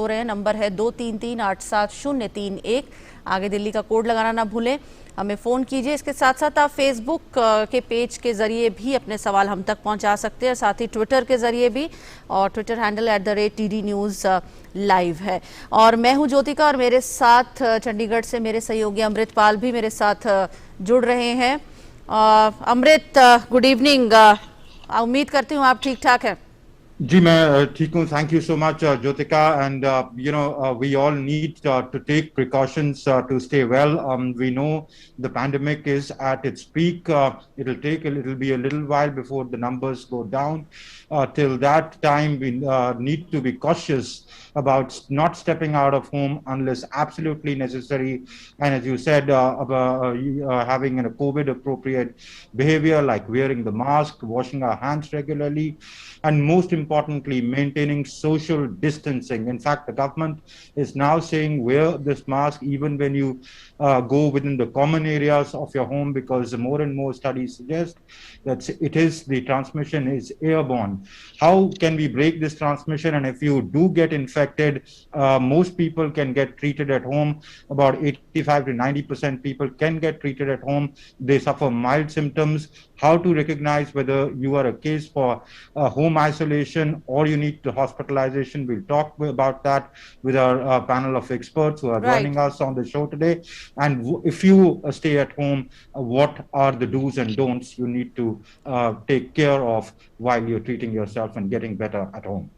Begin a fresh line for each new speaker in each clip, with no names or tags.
रहे हैं। नंबर है 23387031। आगे दिल्ली का कोड लगाना ना भूलें, हमें फ़ोन कीजिए। इसके साथ साथ आप फेसबुक के पेज के ज़रिए भी अपने सवाल हम तक पहुंचा सकते हैं, साथ ही ट्विटर के ज़रिए भी, और Twitter handle @TD News live है। और मैं हूं ज्योतिका, और मेरे साथ चंडीगढ़ से मेरे सहयोगी अमृतपाल भी मेरे साथ जुड़ रहे हैं। अमृत, गुड इवनिंग। उम्मीद करती हूँ आप ठीक ठाक हैं।
जी मैं ठीक हूँ। Thank you so much Jyotika, and we all need to take precautions to stay well. We know the pandemic is at its peak. It'll be a little while before the numbers go down. Till that time we need to be cautious about not stepping out of home unless absolutely necessary, and as you said, having a COVID appropriate behavior like wearing the mask, washing our hands regularly, and most importantly, maintaining social distancing. In fact, the government is now saying wear this mask even when you go within the common areas of your home, because more and more studies suggest that the transmission is airborne. How can we break this transmission? And if you do get infected, most people can get treated at home. About 85 to 90% people can get treated at home. They suffer mild symptoms. How to recognize whether you are a case for home isolation or you need to hospitalization? We'll talk about that with our panel of experts who are joining us on the show today. And if you stay at home, what are the do's and don'ts you need to take care of while you're treating yourself and getting better at home?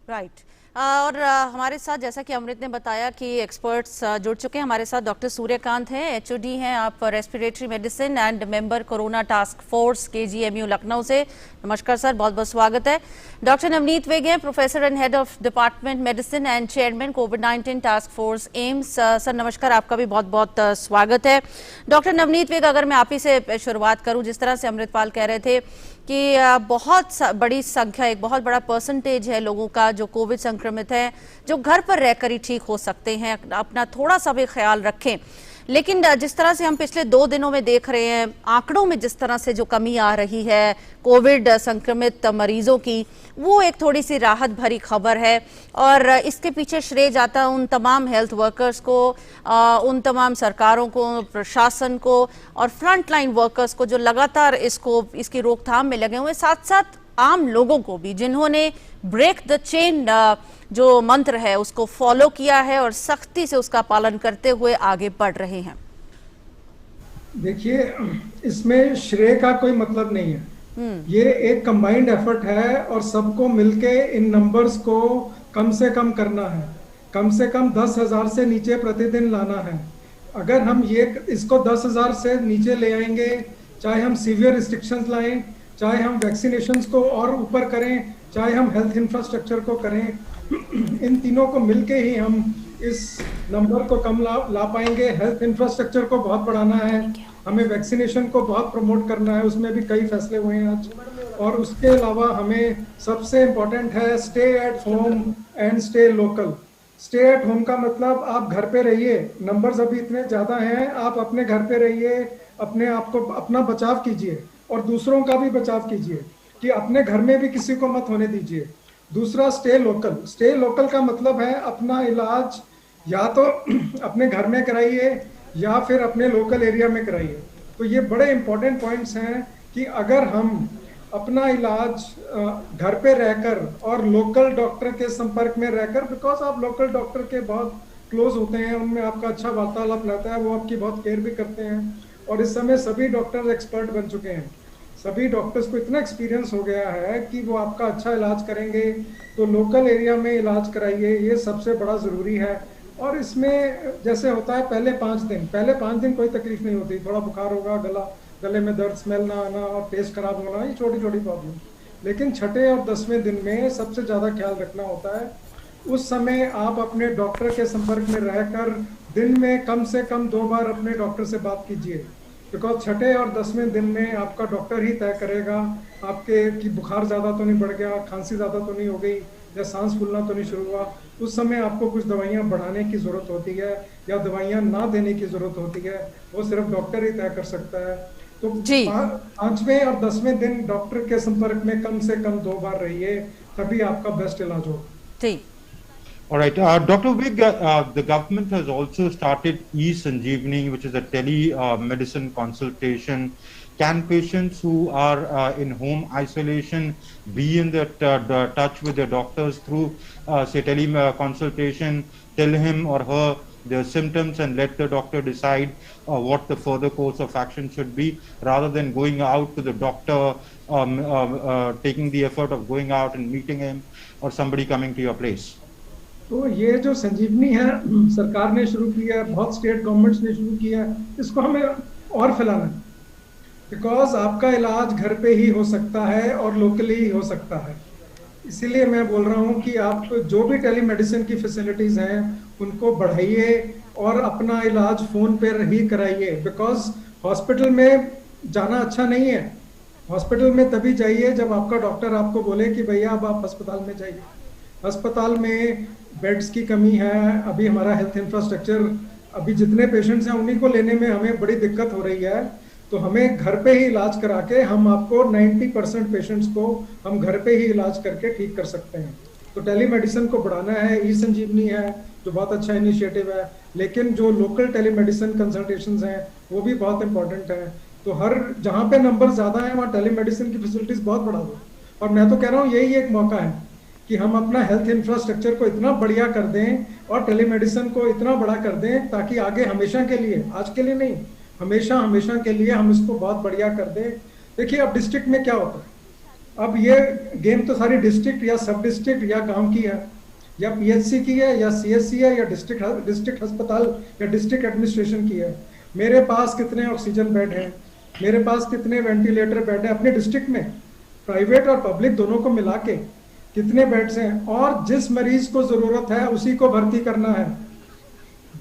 Right. और हमारे साथ, जैसा कि अमृत ने बताया कि experts जुड़ चुके हैं हमारे साथ। डॉक्टर सूर्यकांत हैं, HOD हैं आप, respiratory medicine and member corona task force KGMU Lucknow से। नमस्कार सर, बहुत बहुत स्वागत है। डॉक्टर नवनीत वेग हैं, professor and head of department medicine and chairman covid task force AIIMS. Sir नमस्कार, आपका भी बहुत बहुत स्वागत है। डॉक्टर नवनीत वेग, अगर मैं आप ही से शुरुआत करूं, जिस तरह से अमृतपाल कह रहे थे कि बहुत बड़ी संख्या, एक बहुत बड़ा परसेंटेज है लोगों का जो कोविड संक्रमित है, जो घर पर रहकर ही ठीक हो सकते हैं, अपना थोड़ा सा भी ख्याल रखें। लेकिन जिस तरह से हम पिछले 2 दिनों में देख रहे हैं, आंकड़ों में जिस तरह से जो कमी आ रही है कोविड संक्रमित मरीजों की, वो एक थोड़ी सी राहत भरी खबर है। और इसके पीछे श्रेय जाता है उन तमाम हेल्थ वर्कर्स को, उन तमाम सरकारों को, प्रशासन को और फ्रंट लाइन वर्कर्स को जो लगातार इसकी रोकथाम में लगे हुए, साथ साथ आम लोगों को भी जिन्होंने ब्रेक द चेन जो मंत्र है उसको फॉलो किया है और सख्ती से उसका पालन करते हुए आगे बढ़ रहे हैं।
देखिए, इसमें श्रेय का कोई मतलब नहीं है। ये एक कंबाइंड एफर्ट है और सबको मिलके इन नंबर्स को कम से कम करना है। कम से कम 10,000 से नीचे प्रतिदिन लाना है। अगर हम इसको 10,000 से नीचे ले आएंगे, चाहे हम सीवियर रिस्ट्रिक्शंस लाएं, चाहे हम वैक्सीनेशंस को और ऊपर करें, चाहे हम हेल्थ इंफ्रास्ट्रक्चर को करें, इन तीनों को मिलके ही हम इस नंबर को कम ला पाएंगे। हेल्थ इंफ्रास्ट्रक्चर को बहुत बढ़ाना है, हमें वैक्सीनेशन को बहुत प्रमोट करना है, उसमें भी कई फैसले हुए हैं आज। और उसके अलावा हमें सबसे इम्पोर्टेंट है stay at home and stay local. Stay at home का मतलब आप घर पे रहिए, नंबर्स अभी इतने ज़्यादा हैं, आप अपने घर पे रहिए, अपने आप को अपना बचाव कीजिए और दूसरों का भी बचाव कीजिए कि अपने घर में भी किसी को मत होने दीजिए। दूसरा स्टे लोकल। स्टे लोकल का मतलब है अपना इलाज या तो अपने घर में कराइए या फिर अपने लोकल एरिया में कराइए। तो ये बड़े इंपॉर्टेंट पॉइंट्स हैं कि अगर हम अपना इलाज घर पे रहकर और लोकल डॉक्टर के संपर्क में रहकर, बिकॉज आप लोकल डॉक्टर के बहुत क्लोज होते हैं, उनमें आपका अच्छा वार्तालाप रहता है, वो आपकी बहुत केयर भी करते हैं। और इस समय सभी डॉक्टर एक्सपर्ट बन चुके हैं, सभी डॉक्टर्स को इतना एक्सपीरियंस हो गया है कि वो आपका अच्छा इलाज करेंगे। तो लोकल एरिया में इलाज कराइए, ये सबसे बड़ा ज़रूरी है। और इसमें जैसे होता है पहले 5 दिन कोई तकलीफ नहीं होती, थोड़ा बुखार होगा, गले में दर्द, स्मेल ना आना और टेस्ट खराब होना, ये छोटी छोटी प्रॉब्लम। लेकिन छठे और 10वें दिन में सबसे ज़्यादा ख्याल रखना होता है। उस समय आप अपने डॉक्टर के संपर्क में रहकर दिन में कम से कम 2 बार अपने डॉक्टर से बात कीजिए, बिकॉज छठे और 10वें दिन में आपका डॉक्टर ही तय करेगा आपके कि बुखार ज़्यादा तो नहीं बढ़ गया, खांसी ज़्यादा तो नहीं हो गई, या सांस फूलना तो नहीं शुरू हुआ। उस समय आपको कुछ दवाइयाँ बढ़ाने की ज़रूरत होती है या दवाइयाँ ना देने की ज़रूरत होती है, वो सिर्फ डॉक्टर ही तय कर सकता है। तो 5वें और 10वें दिन डॉक्टर के संपर्क में कम से कम 2 बार रहिए, तभी आपका बेस्ट इलाज हो।
All right, Dr. Vig, the government has also started e-Sanjeevani, which is a tele-medicine consultation. Can patients who are in home isolation be in the touch with their doctors through, say, tele-consultation, tell him or her their symptoms and let the doctor decide what the further course of action should be, rather than going out to the doctor, taking the effort of going out and meeting him, or somebody coming to your place?
तो ये जो संजीवनी है सरकार ने शुरू किया है, बहुत स्टेट गवर्नमेंट्स ने शुरू किया है, इसको हमें और फैलाना है, बिकॉज आपका इलाज घर पे ही हो सकता है और लोकली ही हो सकता है। इसीलिए मैं बोल रहा हूँ कि आप जो भी टेलीमेडिसिन की फैसिलिटीज हैं उनको बढ़ाइए और अपना इलाज फोन पे ही कराइए, बिकॉज हॉस्पिटल में जाना अच्छा नहीं है। हॉस्पिटल में तभी जाइए जब आपका डॉक्टर आपको बोले कि भैया अब आप अस्पताल में जाइए। अस्पताल में बेड्स की कमी है, अभी हमारा हेल्थ इंफ्रास्ट्रक्चर, अभी जितने पेशेंट्स हैं उन्हीं को लेने में हमें बड़ी दिक्कत हो रही है। तो हमें घर पे ही इलाज करा के हम आपको 90% पेशेंट्स को हम घर पे ही इलाज करके ठीक कर सकते हैं। तो टेलीमेडिसिन को बढ़ाना है, ई संजीवनी है जो बहुत अच्छा इनिशिएटिव है, लेकिन जो लोकल टेलीमेडिसिन कंसल्टेशंस हैं वो भी बहुत इंपॉर्टेंट है। तो हर जहाँ पे नंबर ज़्यादा है वहाँ टेलीमेडिसिन की फैसिलिटीज़ बहुत बढ़ा दो। और मैं तो कह रहा हूँ यही एक मौका है कि हम अपना हेल्थ इंफ्रास्ट्रक्चर को इतना बढ़िया कर दें और टेलीमेडिसिन को इतना बड़ा कर दें ताकि आगे हमेशा के लिए, आज के लिए नहीं, हमेशा हमेशा के लिए हम इसको बहुत बढ़िया कर दें। देखिए अब डिस्ट्रिक्ट में क्या होता है, अब ये गेम तो सारी डिस्ट्रिक्ट या सब डिस्ट्रिक्ट या गांव की है या पीएचसी की है या सीएचसी है या डिस्ट्रिक्ट अस्पताल या डिस्ट्रिक्ट एडमिनिस्ट्रेशन की है। मेरे पास कितने ऑक्सीजन बेड हैं, मेरे पास कितने वेंटिलेटर बेड हैं अपने डिस्ट्रिक्ट में, प्राइवेट और पब्लिक दोनों को मिला के कितने बेड्स हैं, और जिस मरीज को जरूरत है उसी को भर्ती करना है,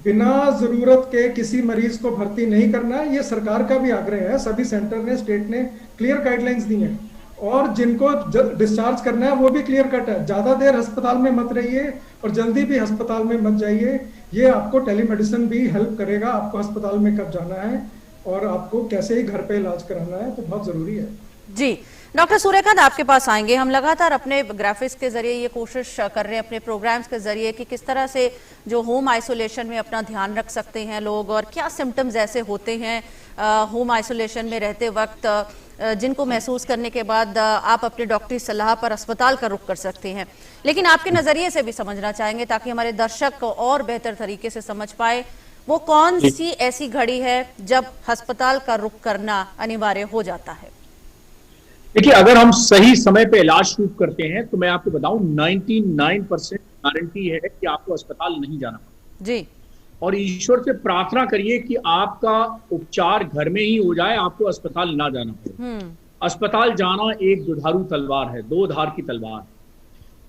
बिना जरूरत के किसी मरीज को भर्ती नहीं करना है। ये सरकार का भी आग्रह है, सभी सेंटर ने, स्टेट ने क्लियर गाइडलाइंस दी हैं, और जिनको डिस्चार्ज करना है वो भी क्लियर कट है। ज्यादा देर अस्पताल में मत रहिए और जल्दी भी अस्पताल में मत जाइए। ये आपको टेलीमेडिसिन भी हेल्प करेगा, आपको अस्पताल में कब जाना है और आपको कैसे ही घर पे इलाज कराना है, तो बहुत जरूरी है।
जी डॉक्टर सूर्यकांत, आपके पास आएंगे। हम लगातार अपने ग्राफिक्स के जरिए ये कोशिश कर रहे हैं, अपने प्रोग्राम्स के जरिए, कि किस तरह से जो होम आइसोलेशन में अपना ध्यान रख सकते हैं लोग, और क्या सिम्टम्स ऐसे होते हैं होम आइसोलेशन में रहते वक्त जिनको महसूस करने के बाद आप अपने डॉक्टरी सलाह पर अस्पताल का रुख कर सकते हैं। लेकिन आपके नज़रिए से भी समझना चाहेंगे ताकि हमारे दर्शक और बेहतर तरीके से समझ पाए, वो कौन सी ऐसी घड़ी है जब अस्पताल का रुख करना अनिवार्य हो जाता है?
देखिए, अगर हम सही समय पे इलाज शुरू करते हैं तो मैं आपको बताऊं 99% गारंटी है कि आपको अस्पताल नहीं जाना पड़ेगा।
जी।
और ईश्वर से प्रार्थना करिए कि आपका उपचार घर में ही हो जाए, आपको अस्पताल ना जाना पड़े। अस्पताल जाना एक दुधारू तलवार है, दो धार की तलवार।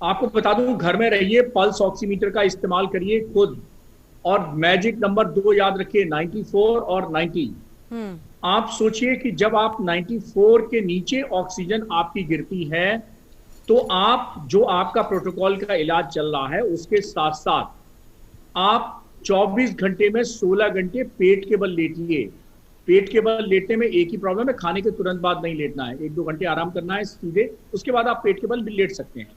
आपको बता दूं, घर में रहिए, पल्स ऑक्सीमीटर का इस्तेमाल करिए खुद, और मैजिक नंबर 2 याद रखिए, 94 और 90। आप सोचिए कि जब आप 94 के नीचे ऑक्सीजन आपकी गिरती है तो आप जो आपका प्रोटोकॉल का इलाज चल रहा है उसके साथ साथ आप 24 घंटे में 16 घंटे पेट के बल लेटिए। पेट के बल लेटने में एक ही प्रॉब्लम है, खाने के तुरंत बाद नहीं लेटना है, 1-2 घंटे आराम करना है सीधे, उसके बाद आप पेट के बल भी लेट सकते हैं।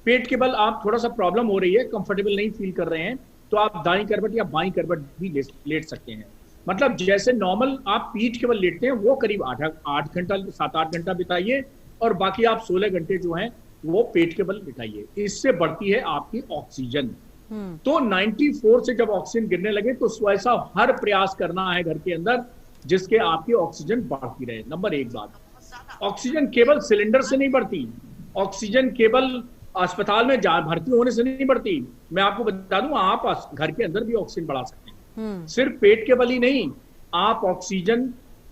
पेट के बल आप थोड़ा सा प्रॉब्लम हो रही है, कंफर्टेबल नहीं फील कर रहे हैं, तो आप दाईं करवट या बाईं करवट भी लेट सकते हैं। मतलब जैसे नॉर्मल आप पीठ के बल लेटते हैं वो करीब 8 घंटा 7-8 घंटा बिताइए, और बाकी आप 16 घंटे जो हैं वो पेट के बल बिताइए। इससे बढ़ती है आपकी ऑक्सीजन। तो 94 से जब ऑक्सीजन गिरने लगे तो वैसा हर प्रयास करना है घर के अंदर जिसके आपकी ऑक्सीजन बढ़ती रहे। नंबर 1 बात, ऑक्सीजन केवल सिलेंडर से नहीं बढ़ती, ऑक्सीजन केवल अस्पताल में भर्ती होने से नहीं बढ़ती। मैं आपको बता दूं, आप घर के अंदर भी ऑक्सीजन बढ़ा सकते हैं। सिर्फ पेट के बल ही नहीं, आप ऑक्सीजन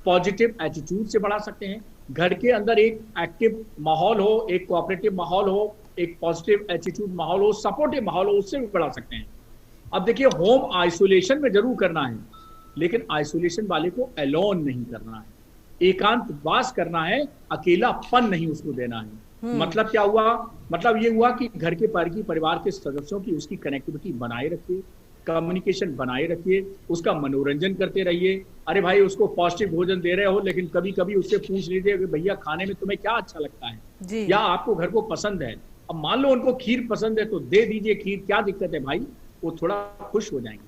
पॉजिटिव एटीट्यूड से बढ़ा सकते हैं। घर के अंदर एक एक्टिव माहौल हो, एक कोऑपरेटिव माहौल हो, एक पॉजिटिव एटीट्यूड माहौल हो, सपोर्टिव माहौल हो, उससे भी बढ़ा सकते हैं। अब देखिए, होम आइसोलेशन में जरूर करना है, लेकिन आइसोलेशन वाले को अलोन नहीं करना है, एकांतवास करना है, अकेलापन नहीं उसको देना है। मतलब क्या हुआ? मतलब ये हुआ कि घर के परिवार के सदस्यों की उसकी कनेक्टिविटी बनाए रखिए, कम्युनिकेशन बनाए रखिए, उसका मनोरंजन करते रहिए। अरे भाई, उसको पौष्टिक भोजन दे रहे हो, लेकिन कभी कभी उससे पूछ लीजिए कि भैया खाने में तुम्हें क्या अच्छा लगता है, या आपको घर को पसंद है, अब मान लो उनको खीर पसंद है तो दे दीजिए खीर, क्या दिक्कत है भाई, वो थोड़ा खुश हो जाएंगे।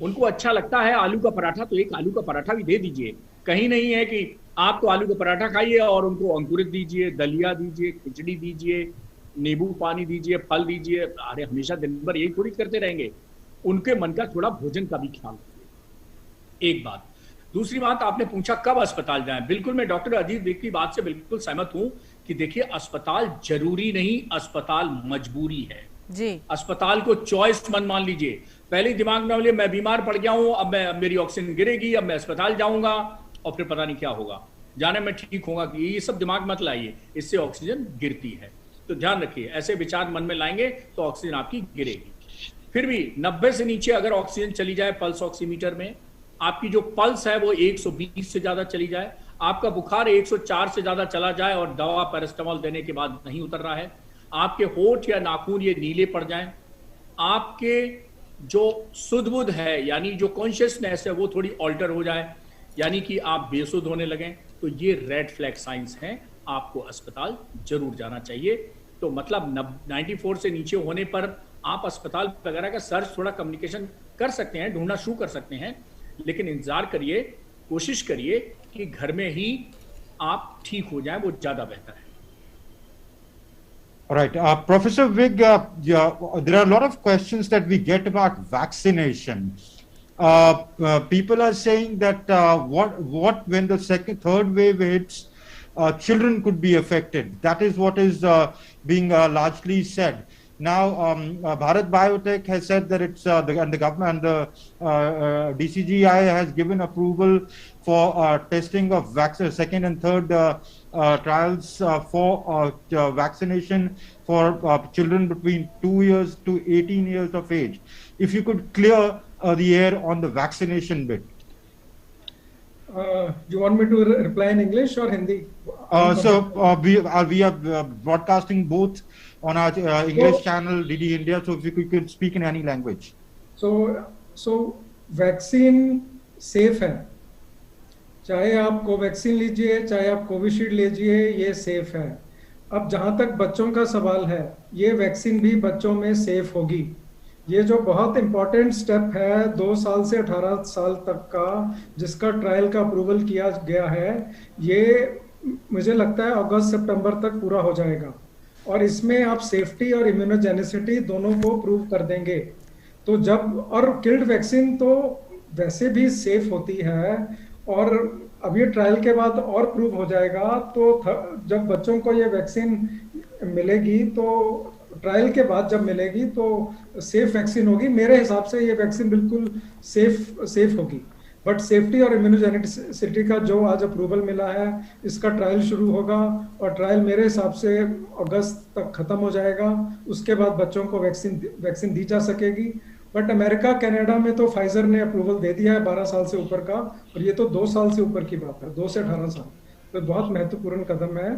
उनको अच्छा लगता है आलू का पराठा, तो एक आलू का पराठा भी दे दीजिए। कहीं नहीं है कि आप तो आलू का पराठा खाइए और उनको अंकुरित दीजिए, दलिया दीजिए, खिचड़ी दीजिए, नींबू पानी दीजिए, फल दीजिए। अरे हमेशा दिन भर यही थोड़ी करते रहेंगे। उनके मन का थोड़ा भोजन का भी ख्याल रखिए, एक बात। दूसरी बात, आपने पूछा कब अस्पताल जाएं। बिल्कुल मैं डॉक्टर अजीत बेग की बात से बिल्कुल सहमत हूं कि देखिए अस्पताल जरूरी नहीं, अस्पताल मजबूरी है
जी।
अस्पताल को चॉइस मत मान लीजिए। पहले दिमाग में बोले मैं बीमार पड़ गया हूं, अब मेरी ऑक्सीजन गिरेगी, अब मैं अस्पताल जाऊंगा और फिर पता नहीं क्या होगा, जाने में ठीक होगा कि ये सब दिमाग मत लाइए, इससे ऑक्सीजन गिरती है। तो ध्यान रखिए, ऐसे विचार मन में लाएंगे तो ऑक्सीजन आपकी गिरेगी। फिर भी 90 से नीचे अगर ऑक्सीजन चली जाए पल्स ऑक्सीमीटर में, आपकी जो पल्स है वो 120 से ज्यादा चली जाए, आपका बुखार 104 से ज्यादा चला जाए और दवा पैरास्टामोल देने के बाद नहीं उतर रहा है, आपके होठ या नाखून ये नीले पड़ जाएं, आपके जो सुध बुध है यानी जो कॉन्शियसनेस है वो थोड़ी ऑल्टर हो जाए, यानी कि आप बेसुध होने लगें, तो ये रेड फ्लैग साइंस हैं, आपको अस्पताल जरूर जाना चाहिए। तो मतलब 94 से नीचे होने पर आप अस्पताल वगैरह का सर्च, थोड़ा कम्युनिकेशन कर सकते हैं, ढूंढना शुरू कर सकते हैं, लेकिन इंतजार करिए, कोशिश करिए कि घर में ही आप ठीक हो जाएं, वो ज्यादा बेहतर है।
All right, Professor Vig, there are a lot of questions that we get about vaccination. People are saying that what when the third wave hits, children could be affected. That is what is being largely said. Now, Bharat Biotech has said that it's the government and the DCGI has given approval for testing of second and third trials for vaccination for children between 2 years to 18 years of age. If you could clear the air on the vaccination bit.
You want me to reply in English or Hindi?
We are broadcasting both on our English channel DD India. So if you could speak in any language.
So vaccine safe है, चाहे आप Covaxin लीजिए चाहे आप Covishield लीजिए, ये safe है। अब जहां तक बच्चों का सवाल है, ये वैक्सीन भी बच्चों में सेफ होगी। ये जो बहुत इंपॉर्टेंट स्टेप है 2 साल से 18 साल तक का, जिसका ट्रायल का अप्रूवल किया गया है, ये मुझे लगता है अगस्त सितंबर तक पूरा हो जाएगा और इसमें आप सेफ्टी और इम्यूनोजेनिसिटी दोनों को प्रूव कर देंगे। तो जब, और किल्ड वैक्सीन तो वैसे भी सेफ होती है और अब ये ट्रायल के बाद और प्रूव हो जाएगा। तो जब बच्चों को ये वैक्सीन मिलेगी, तो ट्रायल के बाद जब मिलेगी तो सेफ वैक्सीन होगी। मेरे हिसाब से ये वैक्सीन बिल्कुल सेफ होगी। बट सेफ्टी और इम्यूनोजेनिसिटी का जो आज अप्रूवल मिला है, इसका ट्रायल शुरू होगा और ट्रायल मेरे हिसाब से अगस्त तक खत्म हो जाएगा। उसके बाद बच्चों को वैक्सीन दी जा सकेगी। बट अमेरिका, कनाडा में तो फाइजर ने अप्रूवल दे दिया है 12 साल से ऊपर का, और ये तो 2 साल से ऊपर की बात है, 2 से 18 साल। तो बहुत महत्वपूर्ण कदम है।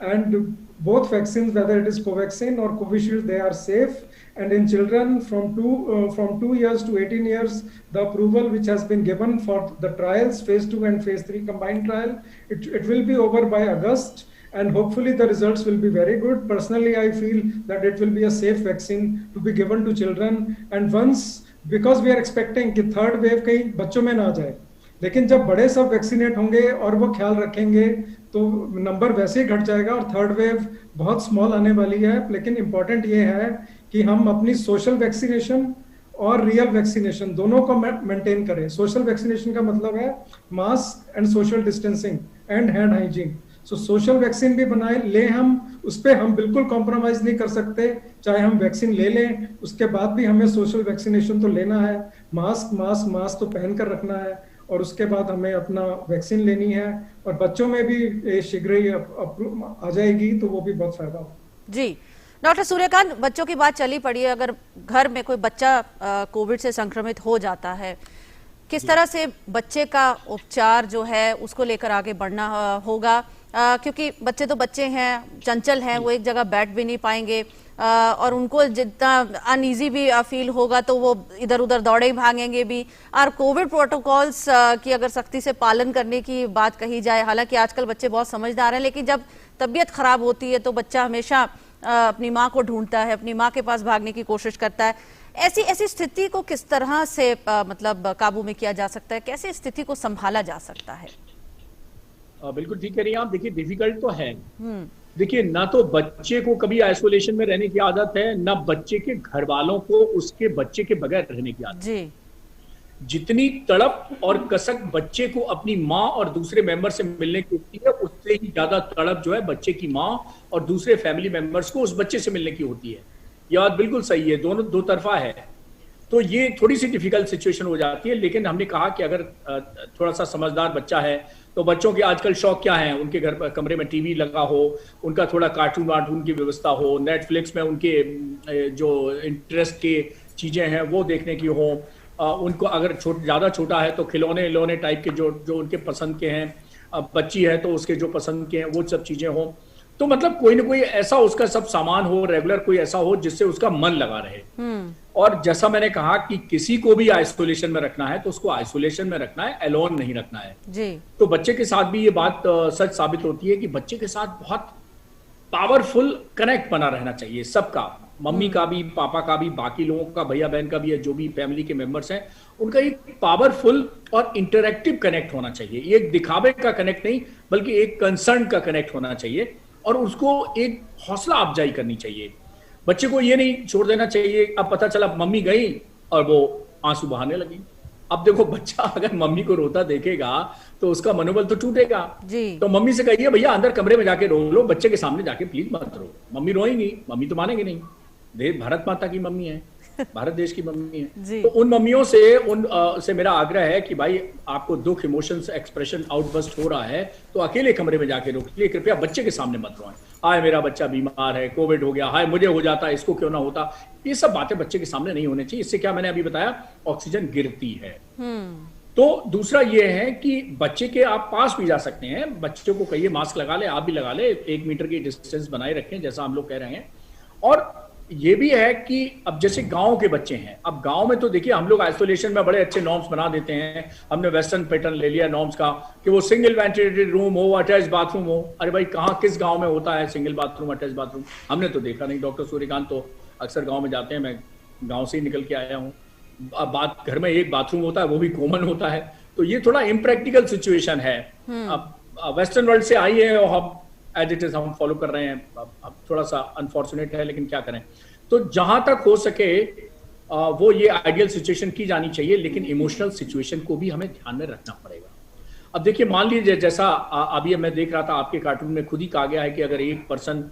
And both vaccine, whether it is Covaxin और Covishield, they are safe. And in children from 2 years to 18 years, the approval which has been given for the trials, phase 2 and phase 3 combined trial, it will be over by August, and hopefully the results will be very good. Personally, I feel that it will be a safe vaccine to be given to children. And once, because we are expecting कि third wave कहीं बच्चों में ना जाए, लेकिन जब बड़े सब वैक्सीनेट होंगे और वो ख्याल रखेंगे तो नंबर वैसे ही घट जाएगा और थर्ड वेव बहुत स्मॉल आने वाली है। लेकिन इंपॉर्टेंट ये है कि हम अपनी सोशल वैक्सीनेशन और रियल वैक्सीनेशन दोनों को मेंटेन करें। सोशल वैक्सीनेशन का मतलब है mask and social distancing and hand hygiene. So social vaccine भी बनाए ले, हम उस पर हम बिल्कुल कॉम्प्रोमाइज नहीं कर सकते। चाहे हम वैक्सीन ले लें, उसके बाद भी हमें सोशल वैक्सीनेशन तो लेना है। मास्क तो पहन कर रखना है और उसके बाद हमें अपना वैक्सीन लेनी है। और बच्चों में भी शीघ्र ही आ जाएगी तो वो भी बहुत फायदा होगा।
जी डॉक्टर सूर्यकांत, बच्चों की बात चली पड़ी है, अगर घर में कोई बच्चा कोविड से संक्रमित हो जाता है, किस तरह से बच्चे का उपचार जो है उसको लेकर आगे बढ़ना होगा? क्योंकि बच्चे तो बच्चे हैं, चंचल हैं, वो एक जगह बैठ भी नहीं पाएंगे और उनको जितना अनईजी भी फील होगा तो वो इधर उधर दौड़े ही भागेंगे भी। और कोविड प्रोटोकॉल्स की अगर सख्ती से पालन करने की बात कही जाए, हालांकि आजकल बच्चे बहुत समझदार हैं, लेकिन जब तबीयत खराब होती है तो बच्चा हमेशा अपनी माँ को ढूंढता है, अपनी माँ के पास भागने की कोशिश करता है। ऐसी स्थिति को किस तरह से मतलब काबू में किया जा सकता है, कैसे स्थिति को संभाला जा सकता है?
बिल्कुल ठीक कह रही हैं आप। देखिए डिफिकल्ट तो है। देखिए ना तो बच्चे को कभी आइसोलेशन में रहने की आदत है, ना बच्चे के घर वालों को उसके बच्चे के बगैर रहने की आदत है। जितनी तड़प और कसक बच्चे को अपनी माँ और दूसरे मेंबर से मिलने की होती है, उससे ही ज्यादा तड़प जो है बच्चे की माँ और दूसरे फैमिली मेंबर्स को उस बच्चे से मिलने की होती है। ये बात बिल्कुल सही है, दोनों दो तरफा है। तो ये थोड़ी सी डिफिकल्ट सिचुएशन हो जाती है, लेकिन हमने कहा कि अगर थोड़ा सा समझदार बच्चा है तो बच्चों के आजकल शौक क्या है, उनके घर पर कमरे में टीवी लगा हो, उनका थोड़ा कार्टून वार्टून की व्यवस्था हो, नेटफ्लिक्स में उनके जो इंटरेस्ट की चीजें हैं वो देखने की हो, उनको अगर ज़्यादा छोटा है तो खिलौने टाइप के जो उनके पसंद के हैं, बच्ची है तो उसके जो पसंद के हैं वो सब चीज़ें हो। तो मतलब कोई ना कोई ऐसा उसका सब सामान हो, रेगुलर कोई ऐसा हो जिससे उसका मन लगा रहे। और जैसा मैंने कहा कि किसी को भी आइसोलेशन में रखना है तो उसको आइसोलेशन में रखना है, एलोन नहीं रखना है जी। तो बच्चे के साथ भी ये बात सच साबित होती है कि बच्चे के साथ बहुत पावरफुल कनेक्ट बना रहना चाहिए सबका, मम्मी का भी, पापा का भी, बाकी लोगों का, भैया बहन का भी, जो भी फैमिली के मेंबर्स हैं उनका एक पावरफुल और इंटरैक्टिव कनेक्ट होना चाहिए। ये एक दिखावे का कनेक्ट नहीं बल्कि एक कंसर्न का कनेक्ट होना चाहिए और उसको एक हौसला अफजाई करनी चाहिए। बच्चे को ये नहीं छोड़ देना चाहिए अब पता चला मम्मी गई और वो आंसू बहाने लगी। अब देखो बच्चा अगर मम्मी को रोता देखेगा तो उसका मनोबल तो टूटेगा जी। तो मम्मी से कहिए भैया अंदर कमरे में जाके रो लो, बच्चे के सामने जाके प्लीज मत रो। मम्मी रोएंगी, मम्मी तो मानेंगे नहीं, भारत माता की मम्मी है, भारत देश की मम्मी है। तो उन मम्मियों से मेरा आग्रह है कि भाई आपको दुख, इमोशंस, एक्सप्रेशन आउटबर्स्ट हो रहा है तो अकेले कमरे में जाके रोकिए, कृपया बच्चे के सामने मत रोएं। हाय मेरा बच्चा बीमार है, कोविड हो गया, हाय मुझे हो जाता, इसको क्यों ना होता, ये सब बातें बच्चे के सामने नहीं होनी चाहिए। इससे क्या, मैंने अभी बताया, ऑक्सीजन गिरती है। तो दूसरा ये है कि बच्चे के आप पास भी जा सकते हैं, बच्चों को कहिए मास्क लगा ले, आप भी लगा ले, 1 मीटर की डिस्टेंस बनाए रखें जैसा हम लोग कह रहे हैं। और ये भी है कि अब जैसे गांव के बच्चे हैं, अब गांव में तो देखिए हम लोग आइसोलेशन में बड़े अच्छे नॉर्म्स बना देते हैं। हमने वेस्टर्न पैटर्न ले लिया नॉर्म्स का कि वो सिंगल वेंटिलेटेड रूम हो, अटैच बाथरूम हो। अरे भाई कहाँ किस गांव में होता है सिंगल बाथरूम, अटैच बाथरूम? हमने तो देखा नहीं। डॉक्टर सूर्यकांत तो अक्सर गाँव में जाते हैं, मैं गाँव से ही निकल के आया हूँ। अब बात घर में एक बाथरूम होता है, वो भी कॉमन होता है। तो ये थोड़ा इम्प्रैक्टिकल सिचुएशन है। अब वेस्टर्न वर्ल्ड से आई है और हम एज इट इज हम फॉलो कर रहे हैं। अब थोड़ा सा अनफॉर्चुनेट है लेकिन क्या करें। तो जहां तक हो सके वो ये आइडियल सिचुएशन की जानी चाहिए, लेकिन इमोशनल सिचुएशन को भी हमें ध्यान में रखना पड़ेगा। अब देखिए मान लीजिए जैसा अभी मैं देख रहा था आपके कार्टून में खुद ही कहा गया है कि अगर एक पर्सन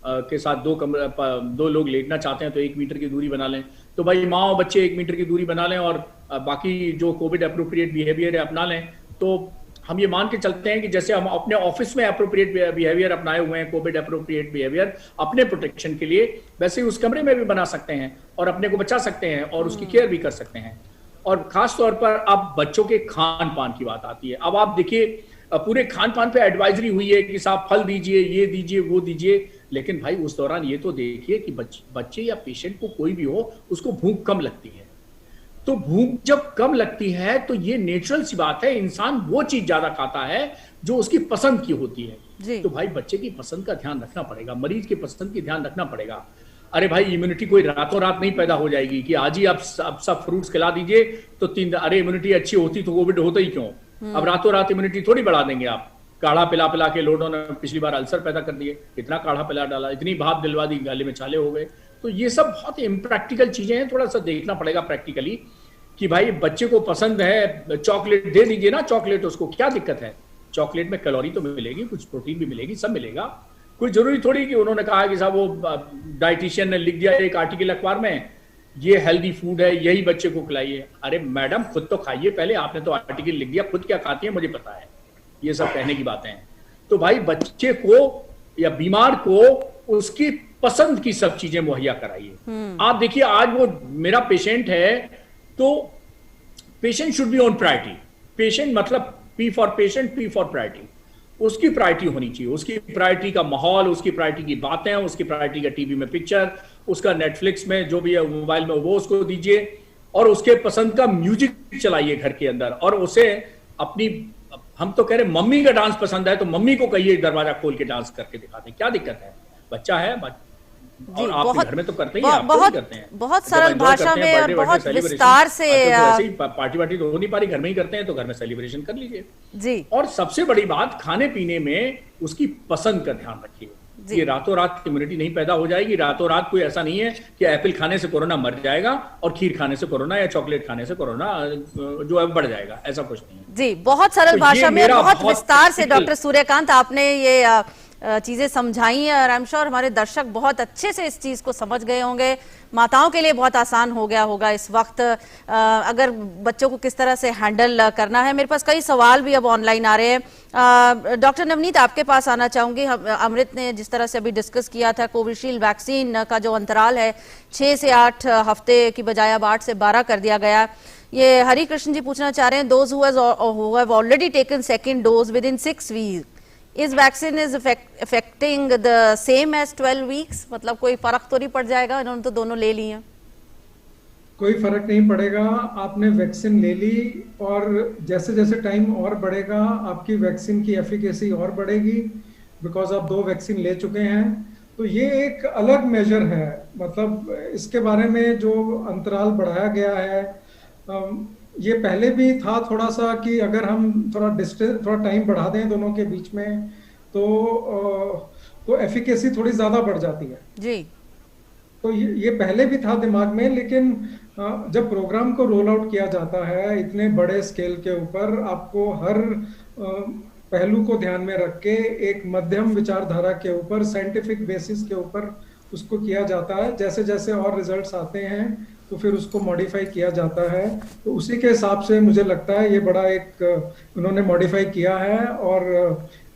के साथ दो लोग लेटना चाहते हैं तो 1 मीटर की दूरी बना लें। तो भाई माँ और बच्चे 1 मीटर की दूरी बना लें और बाकी जो कोविड अप्रोप्रिएट बिहेवियर है अपना लें। तो हम ये मान के चलते हैं कि जैसे हम अपने ऑफिस में अप्रोप्रिएट बिहेवियर अपनाए हुए हैं, कोविड अप्रोप्रिएट बिहेवियर अपने प्रोटेक्शन के लिए, वैसे ही उस कमरे में भी बना सकते हैं और अपने को बचा सकते हैं और उसकी केयर भी कर सकते हैं। और खास तौर पर अब बच्चों के खान पान की बात आती है। अब आप देखिए पूरे खान पान पे एडवाइजरी हुई है कि साहब फल दीजिए, ये दीजिए, वो दीजिए, लेकिन भाई उस दौरान ये तो देखिए कि बच्चे या पेशेंट को कोई भी हो उसको भूख कम लगती है। तो भूख जब कम लगती है तो ये नेचुरल सी बात है, इंसान वो चीज ज्यादा खाता है जो उसकी पसंद की होती है। तो भाई बच्चे की पसंद का ध्यान रखना पड़ेगा, मरीज की पसंद की ध्यान रखना पड़ेगा। अरे भाई इम्यूनिटी कोई रातों रात नहीं पैदा हो जाएगी कि आज ही आप सब फ्रूट्स खिला दीजिए तो 3 दिन, अरे इम्यूनिटी अच्छी होती तो कोविड होता ही क्यों? अब रातों रात इम्यूनिटी थोड़ी बढ़ा देंगे आप। काढ़ा पिला पिला के लोगों ने पिछली बार अल्सर पैदा कर दिए, इतना काढ़ा पिला डाला, इतनी भाप दिलवा दी, गले में छाले हो गए। तो ये सब बहुत इम्प्रैक्टिकल चीजें हैं, थोड़ा सा देखना पड़ेगा प्रैक्टिकली कि भाई बच्चे को पसंद है चॉकलेट, दे दीजिए ना चॉकलेट, उसको क्या दिक्कत है? चॉकलेट में कैलोरी तो मिलेगी, कुछ प्रोटीन भी मिलेगी, सब मिलेगा। कोई जरूरी थोड़ी कि उन्होंने कहा कि साहब वो डाइटिशियन ने लिख दिया एक आर्टिकल अखबार में ये हेल्दी फूड है, यही बच्चे को खिलाइए। अरे मैडम खुद तो खाइए पहले, आपने तो आर्टिकल लिख दिया, खुद क्या खाती है मुझे पता है। ये सब कहने की बातें हैं। तो भाई बच्चे को या बीमार को उसकी पसंद की सब चीजें मुहैया कराइए। आप देखिए आज वो मेरा पेशेंट है तो patient should be on priority. Patient मतलब P for patient, P for priority. उसकी प्रायोरिटी होनी चाहिए, उसकी प्रायोरिटी का माहौल, उसकी प्रायोरिटी की बातें, उसकी प्रायोरिटी का टीवी में पिक्चर, उसका नेटफ्लिक्स में जो भी है मोबाइल में वो उसको दीजिए और उसके पसंद का म्यूजिक चलाइए घर के अंदर। और उसे अपनी, हम तो कह रहे मम्मी का डांस पसंद है तो मम्मी को कहिए दरवाजा खोल के डांस करके दिखा दें, क्या दिक्कत है? बच्चा है,
जी,
और आपके
बहुत
घर में तो करते ही हैं, आप तो
बहुत
नहीं करते हैं।
बहुत
जब
सरल
enjoy
भाषा
करते हैं,
में और
birthday
बहुत
celebration,
विस्तार से
तो वैसे ही पार्टी वार्टी तो हो नहीं पा रही, घर में ही करते हैं, तो घर में सेलिब्रेशन कर लीजिए।
जी
और सबसे बड़ी बात, खाने पीने में उसकी पसंद का ध्यान रखिए।
जी।
ये रातों रात इम्यूनिटी नहीं पैदा हो जाएगी। रातों रात कोई ऐसा नहीं है कि एप्पल खाने से कोरोना मर जाएगा और खीर खाने से कोरोना या चॉकलेट खाने से कोरोना जो है बढ़ जाएगा, ऐसा कुछ नहीं है।
जी, बहुत सरल
तो ये
भाषा में
मेरा
बहुत
बहुत
विस्तार से
practical-
डॉक्टर सूर्यकांत आपने ये चीजें समझाई हैं और आई एम श्योर हमारे दर्शक बहुत अच्छे से इस चीज को समझ गए होंगे। माताओं के लिए बहुत आसान हो गया होगा इस वक्त अगर बच्चों को किस तरह से हैंडल करना है। मेरे पास कई सवाल भी अब ऑनलाइन आ रहे हैं। डॉक्टर नवनीत, आपके पास आना चाहूंगी। अमृत ने जिस तरह से अभी डिस्कस किया था, कोविशील्ड वैक्सीन का जो अंतराल है 6 से 8 हफ्ते की बजाय अब 8 से 12 कर दिया गया। ये हरि कृष्ण जी पूछना चाह रहे हैं, those who have already taken second dose within 6 week, is vaccine is affecting the same as 12 weeks? मतलब कोई फर्क तो नहीं पड़ जाएगा? इन्होंने तो दोनों ले ली हैं।
कोई फर्क नहीं पड़ेगा। आपने वैक्सीन ले ली और जैसे जैसे टाइम और बढ़ेगा आपकी वैक्सीन की एफिकेसी और बढ़ेगी, बिकॉज आप 2 वैक्सीन ले चुके हैं। तो ये एक अलग मेजर है। मतलब इसके बारे में जो अंतराल बढ़ाया गया है, ये पहले भी था थोड़ा सा कि अगर हम थोड़ा डिस्टेंस, थोड़ा टाइम बढ़ा दें दोनों के बीच में तो एफिकेसी थोड़ी ज्यादा बढ़ जाती है
जी।
तो ये पहले भी था दिमाग में, लेकिन जब प्रोग्राम को रोल आउट किया जाता है इतने बड़े स्केल के ऊपर, आपको हर पहलू को ध्यान में रख के एक मध्यम विचारधारा के ऊपर, साइंटिफिक बेसिस के ऊपर उसको किया जाता है। जैसे जैसे और रिजल्ट्स आते हैं तो फिर उसको मॉडिफाई किया जाता है। तो उसी के हिसाब से मुझे लगता है ये बड़ा एक उन्होंने मॉडिफाई किया है और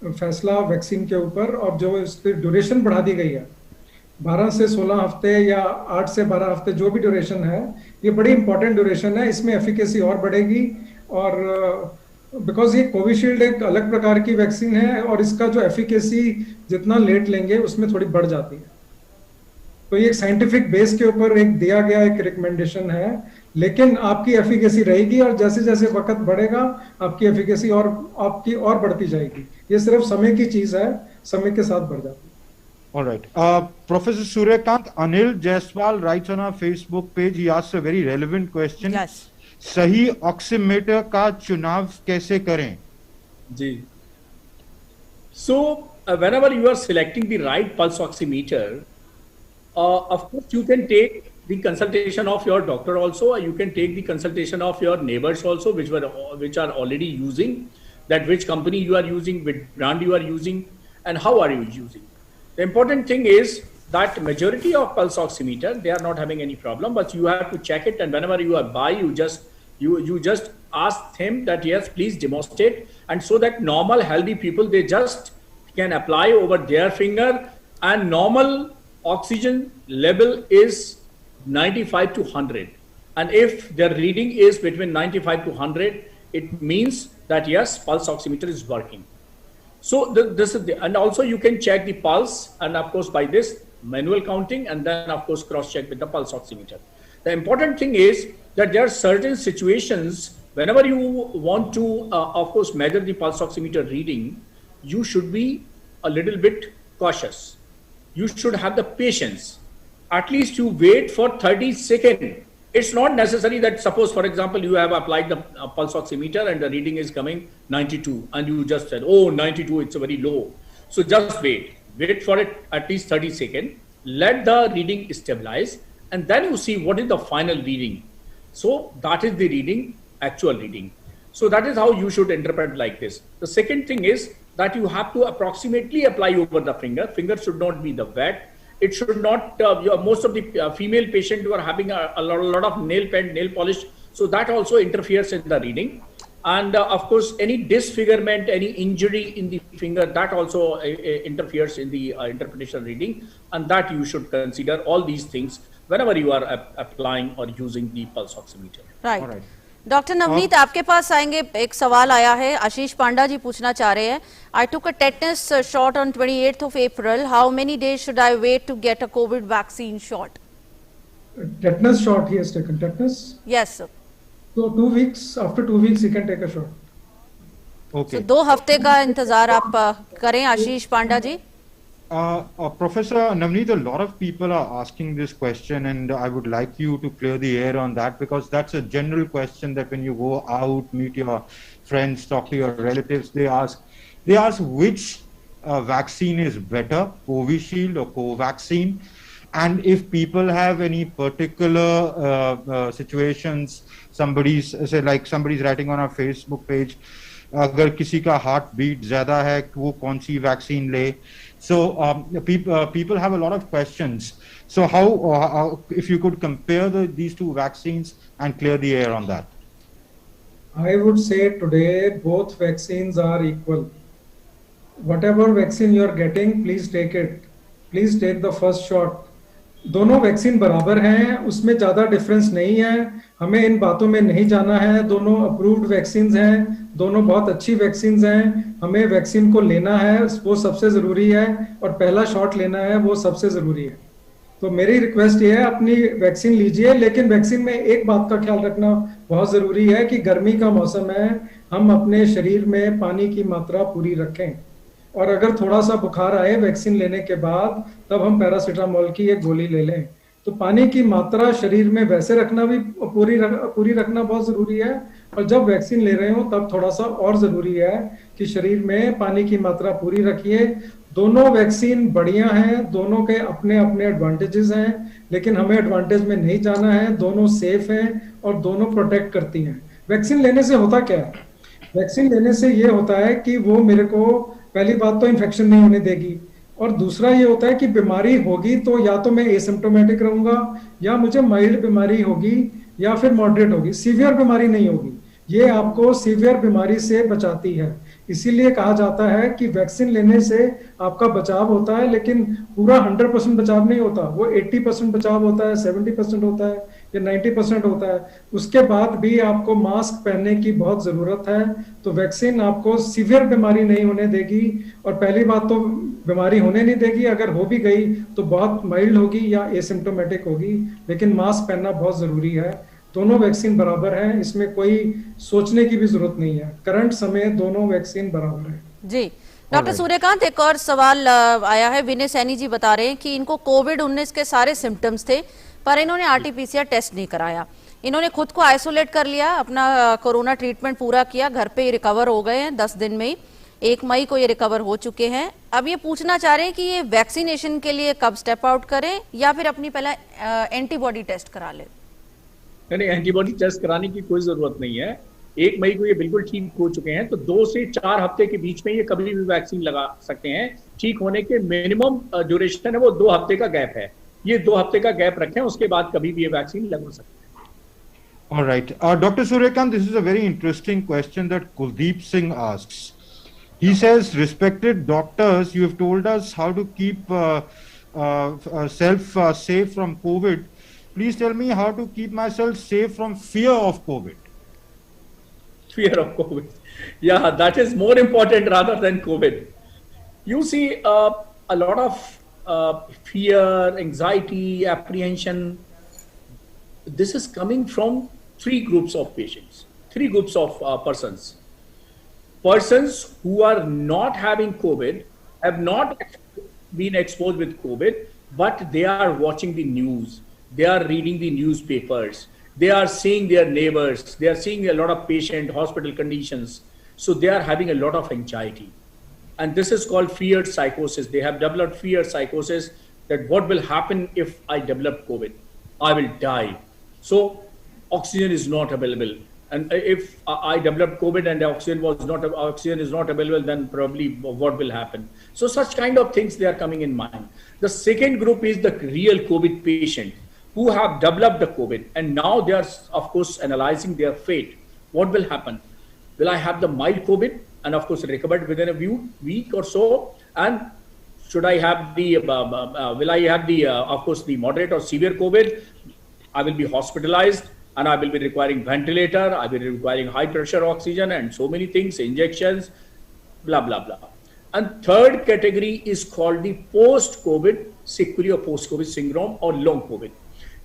फैसला वैक्सीन के ऊपर, और जो इसकी ड्यूरेशन बढ़ा दी गई है 12 से 16 हफ्ते या 8 से 12 हफ्ते, जो भी ड्यूरेशन है, ये बड़ी इंपॉर्टेंट ड्यूरेशन है। इसमें एफिकेसी और बढ़ेगी और बिकॉज ये कोविशील्ड एक अलग प्रकार की वैक्सीन है और इसका जो एफिकेसी जितना लेट लेंगे उसमें थोड़ी बढ़ जाती है। तो ये साइंटिफिक बेस के ऊपर एक दिया गया एक रिकमेंडेशन है, लेकिन आपकी एफिकेसी रहेगी और जैसे जैसे वक्त बढ़ेगा आपकी एफिकेसी और आपकी और बढ़ती जाएगी। ये सिर्फ समय की चीज है, समय के साथ बढ़ जाती है।
All right. Professor Suryakant, Anil Jaiswal writes on our Facebook page, he asks a very relevant question.
Yes.
सही ऑक्सीमीटर का चुनाव कैसे करें?
जी, so whenever you are selecting the right pulse oximeter, of course you can take the consultation of your doctor also, or you can take the consultation of your neighbors also, which are already using that, which company you are using, which brand you are using, and how are you using. The important thing is that majority of pulse oximeter, they are not having any problem, but you have to check it, and whenever you are buy, you just ask him that yes, please demonstrate, and so that normal healthy people, they just can apply over their finger, and normal oxygen level is 95 to 100, and if their reading is between 95 to 100, it means that yes, pulse oximeter is working. So this is and also you can check the pulse, and of course by this manual counting, and then of course cross check with the pulse oximeter. The important thing is that there are certain situations whenever you want to of course measure the pulse oximeter reading, you should be a little bit cautious. You should have the patience. At least you wait for 30 seconds. It's not necessary that, suppose for example you have applied the pulse oximeter and the reading is coming 92, and you just said, oh 92, it's very low. So just wait for it at least 30 seconds, let the reading stabilize, and then you see what is the final reading. So that is the reading, actual reading. So that is how you should interpret like this. The second thing is that you have to approximately apply over the finger. Finger should not be the wet. It should not, most of the female patients who are having a lot of nail paint, nail polish, so that also interferes in the reading. And of course, any disfigurement, any injury in the finger, that also interferes in the interpretation reading, and that you should consider all these things whenever you are applying or using the pulse oximeter.
Right.
All right.
Doctor Navneet, आपके पास आएंगे। एक सवाल आया है, आशीष पांडा जी पूछना चाह रहे हैं, I took a tetanus shot on 28th of April. How many days should I wait to get a COVID vaccine shot?
Tetanus shot he has taken. Tetanus?
Yes sir.
So 2 weeks, after 2 weeks he can take a shot.
Okay.
So 2 हफ्ते का इंतजार आप करें आशीष पांडा जी।
Professor Navneet, a lot of people are asking this question, and I would like you to clear the air on that, because that's a general question that when you go out, meet your friends, talk to your relatives, they ask which vaccine is better, Covishield or Covaxin, and if people have any particular situations, somebody's writing on our Facebook page, अगर किसी का heart beat ज्यादा है वो कौन सी vaccine ले. So people have a lot of questions. So how if you could compare these two vaccines and clear the air on that?
I would say today both vaccines are equal. Whatever vaccine you are getting, please take it. Please take the first shot. दोनों vaccine बराबर हैं, उसमें ज़्यादा difference नहीं है. हमें इन बातों में नहीं जाना है. दोनों अप्रूव्ड वैक्सीन हैं, दोनों बहुत अच्छी वैक्सीन हैं. हमें वैक्सीन को लेना है, वो सबसे ज़रूरी है, और पहला शॉट लेना है, वो सबसे ज़रूरी है. तो मेरी रिक्वेस्ट ये है, अपनी वैक्सीन लीजिए, लेकिन वैक्सीन में एक बात का ख्याल रखना बहुत ज़रूरी है कि गर्मी का मौसम है, हम अपने शरीर में पानी की मात्रा पूरी रखें. और अगर थोड़ा सा बुखार आए वैक्सीन लेने के बाद, तब हम पैरासीटामोल की एक गोली ले लें. तो पानी की मात्रा शरीर में वैसे रखना भी पूरी रखना बहुत ज़रूरी है, और जब वैक्सीन ले रहे हो तब थोड़ा सा और ज़रूरी है कि शरीर में पानी की मात्रा पूरी रखिए. दोनों वैक्सीन बढ़िया हैं, दोनों के अपने अपने एडवांटेजेस हैं, लेकिन हमें एडवांटेज में नहीं जाना है. दोनों सेफ हैं और दोनों प्रोटेक्ट करती हैं. वैक्सीन लेने से होता क्या है? वैक्सीन लेने से ये होता है कि वो मेरे को पहली बात तो इन्फेक्शन नहीं होने देगी, और दूसरा ये होता है कि बीमारी होगी तो या तो मैं एसिम्प्टोमेटिक रहूंगा, या मुझे माइल्ड बीमारी होगी, या फिर मॉडरेट होगी. सीवियर बीमारी नहीं होगी. ये आपको सीवियर बीमारी से बचाती है. इसीलिए कहा जाता है कि वैक्सीन लेने से आपका बचाव होता है, लेकिन पूरा 100% बचाव नहीं होता. वो 80% बचाव होता है, 70% होता है, या 90% होता है. उसके बाद भी आपको मास्क पहनने की बहुत ज़रूरत है. तो वैक्सीन आपको सीवियर बीमारी नहीं होने देगी, और पहली बात तो बीमारी होने नहीं देगी. अगर हो भी गई तो बहुत माइल्ड होगी या एसिम्प्टोमेटिक होगी, लेकिन मास्क पहनना बहुत ज़रूरी है. दोनों वैक्सीन बराबर हैं, इसमें कोई सोचने की भी जरूरत नहीं है. करंट समय दोनों वैक्सीन बराबर है.
जी डॉक्टर सूर्यकांत, एक और सवाल आया है. विनय सैनी जी बता रहे हैं कि इनको कोविड-19 के सारे सिम्टम्स थे, पर इन्होंने आरटीपीसीआर टेस्ट नहीं कराया. इन्होंने खुद को आइसोलेट कर लिया, अपना कोरोना ट्रीटमेंट पूरा किया, घर पे रिकवर हो गए हैं 10 दिन में ही. 1 मई को ये रिकवर हो चुके हैं. अब ये पूछना चाह रहे हैं कि ये वैक्सीनेशन के लिए कब स्टेप आउट करें, या फिर अपनी पहला एंटीबॉडी टेस्ट करा लें.
नहीं, एंटीबॉडी टेस्ट कराने की कोई जरूरत नहीं है. 1 मई को ये बिल्कुल ठीक हो चुके हैं, तो 2 से 4 हफ्ते के बीच में ये कभी भी वैक्सीन लगा सकते हैं. ठीक होने के मिनिमम ड्यूरेशन है वो 2 हफ्ते का गैप है. ये 2 हफ्ते का गैप रखें, उसके बाद कभी भी ये वैक्सीन लगा सकते हैं.
All right. Dr. Suryakant, this is a very interesting question that Kuldeep Singh asks. He says, respected doctors, you have told us how to keep self safe from COVID. Please tell me how to keep myself safe from fear of COVID.
Fear of COVID. Yeah, that is more important rather than COVID. You see, a lot of fear, anxiety, apprehension. This is coming from 3 groups of patients, 3 groups of persons. Persons who are not having COVID, have not been exposed with COVID, but they are watching the news. They are reading the newspapers. They are seeing their neighbors. They are seeing a lot of patient hospital conditions. So they are having a lot of anxiety. And this is called feared psychosis. They have developed feared psychosis that what will happen if I develop COVID? I will die. So oxygen is not available. And if I developed COVID and the oxygen is not available, then probably what will happen? So such kind of things they are coming in mind. The second group is the real COVID patient who have developed the COVID, and now they are, of course, analyzing their fate. What will happen? Will I have the mild COVID and, of course, recovered within a week or so? And should I have the, will I have the, of course, the moderate or severe COVID? I will be hospitalized and I will be requiring ventilator. I will be requiring high pressure oxygen and so many things, injections, blah, blah, blah. And third category is called the post-COVID sequelae or post-COVID syndrome or long COVID.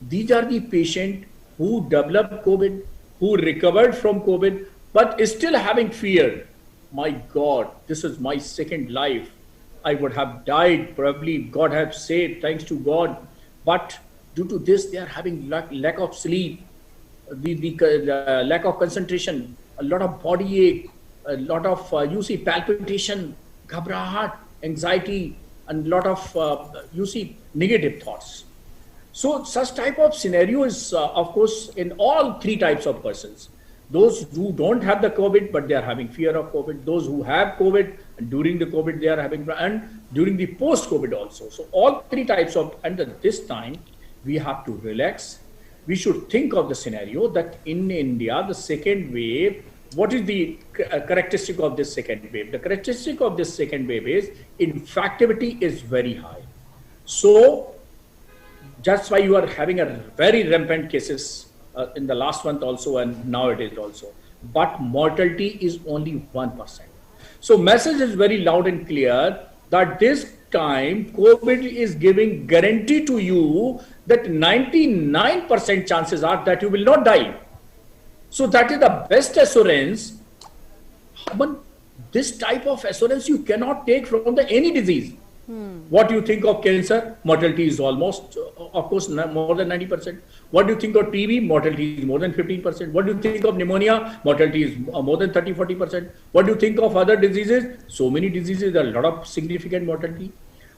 These are the patients who developed COVID, who recovered from COVID, but is still having fear. My God, this is my second life. I would have died, probably God have saved, thanks to God. But due to this, they are having lack of sleep, the lack of concentration, a lot of body ache, a lot of, palpitation, ghabrahat, anxiety, and a lot of, negative thoughts. So such type of scenario is, of course, in all three types of persons. Those who don't have the COVID, but they are having fear of COVID. Those who have COVID, and during the COVID they are having, and during the post-COVID also. So all three types of, and at this time, we have to relax. We should think of the scenario that in India, the second wave, what is the characteristic of this second wave? The characteristic of this second wave is infectivity is very high. So that's why you are having a very rampant cases in the last month also, and nowadays also. But mortality is only 1%. So message is very loud and clear that this time COVID is giving guarantee to you that 99% chances are that you will not die. So that is the best assurance. But this type of assurance you cannot take from any disease. What do you think of cancer? Mortality is almost, of course, more than 90%. What do you think of TB? Mortality is more than 15%. What do you think of pneumonia? Mortality is more than 30-40%. What do you think of other diseases? So many diseases, there are a lot of significant mortality.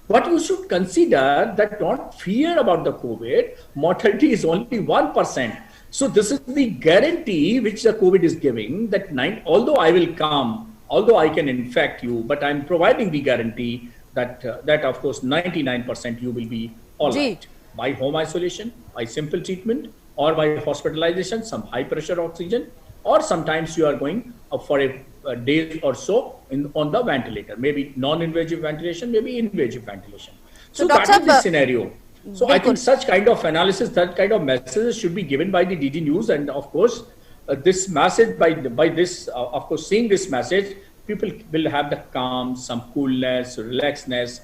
What you should consider that don't fear about the COVID, mortality is only 1%. So this is the guarantee which the COVID is giving that although I will come, although I can infect you, but I'm providing the guarantee that of course 99% you will be all right by home isolation, by simple treatment, or by hospitalization, some high pressure oxygen, or sometimes you are going for a day or so on the ventilator, maybe non-invasive ventilation, maybe invasive ventilation. So that is the scenario. So I think such kind of analysis, that kind of messages should be given by the DD News, and of course this message by this of course seeing this message, people will have the calm, some coolness, relaxedness.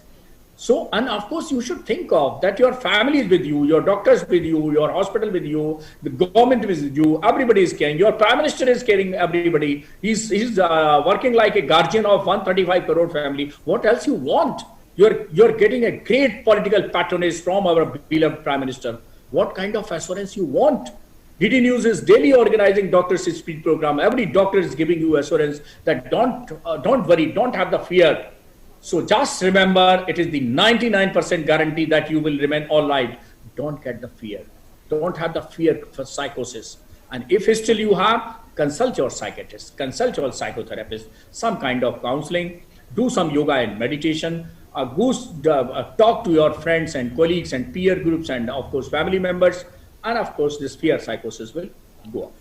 So, and of course, you should think of that your family is with you, your doctors with you, your hospital with you, the government is with you, everybody is caring. Your prime minister is caring everybody. He's working like a guardian of 135 crore family. What else you want? You're getting a great political patronage from our beloved prime minister. What kind of assurance you want? DD News is daily organizing doctors' speech program. Every doctor is giving you assurance that don't worry, don't have the fear. So just remember, it is the 99% guarantee that you will remain all right. Don't get the fear. Don't have the fear for psychosis. And if still you have, consult your psychiatrist, consult your psychotherapist, some kind of counseling, do some yoga and meditation, talk to your friends and colleagues and peer groups and of course family members. And of course, this fear psychosis will go up.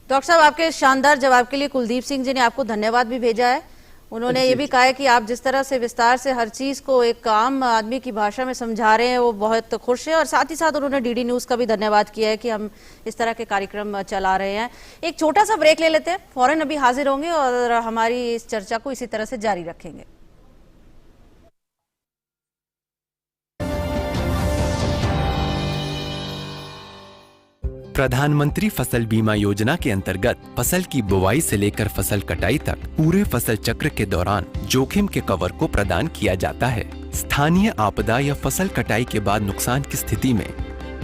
Doctor साहब, आपके शानदार जवाब के लिए कुलदीप सिंह जी ने आपको धन्यवाद भी भेजा है। उन्होंने ये भी कहा है कि आप जिस तरह से विस्तार से हर चीज को एक आम आदमी की भाषा में समझा रहे हैं वो बहुत खुश है, और साथ ही साथ उन्होंने डीडी न्यूज का भी धन्यवाद किया है कि हम इस तरह के कार्यक्रम चला रहे हैं। एक छोटा सा ब्रेक ले लेते हैं, फौरन अभी हाजिर होंगे और हमारी इस चर्चा को इसी तरह से जारी रखेंगे।
प्रधानमंत्री फसल बीमा योजना के अंतर्गत फसल की बुवाई से लेकर फसल कटाई तक पूरे फसल चक्र के दौरान जोखिम के कवर को प्रदान किया जाता है। स्थानीय आपदा या फसल कटाई के बाद नुकसान की स्थिति में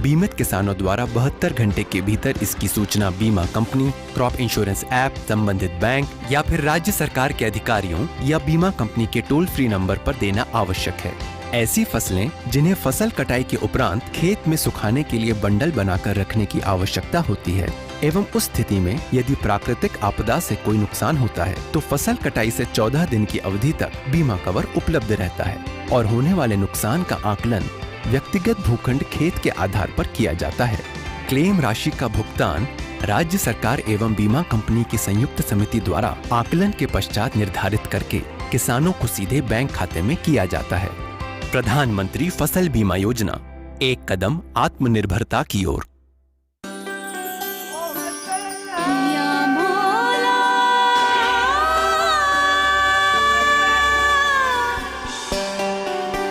बीमित किसानों द्वारा 72 घंटे के भीतर इसकी सूचना बीमा कंपनी, क्रॉप इंश्योरेंस ऐप, संबंधित बैंक या फिर राज्य सरकार के अधिकारियों या बीमा कंपनी के टोल फ्री नंबर पर देना आवश्यक है। ऐसी फसलें जिन्हें फसल कटाई के उपरांत खेत में सुखाने के लिए बंडल बनाकर रखने की आवश्यकता होती है, एवं उस स्थिति में यदि प्राकृतिक आपदा से कोई नुकसान होता है तो फसल कटाई से 14 दिन की अवधि तक बीमा कवर उपलब्ध रहता है और होने वाले नुकसान का आकलन व्यक्तिगत भूखंड खेत के आधार पर किया जाता है। क्लेम राशि का भुगतान राज्य सरकार एवं बीमा कंपनी की संयुक्त समिति द्वारा आकलन के पश्चात निर्धारित करके किसानों को सीधे बैंक खाते में किया जाता है। प्रधानमंत्री फसल बीमा योजना, एक कदम आत्मनिर्भरता की ओर।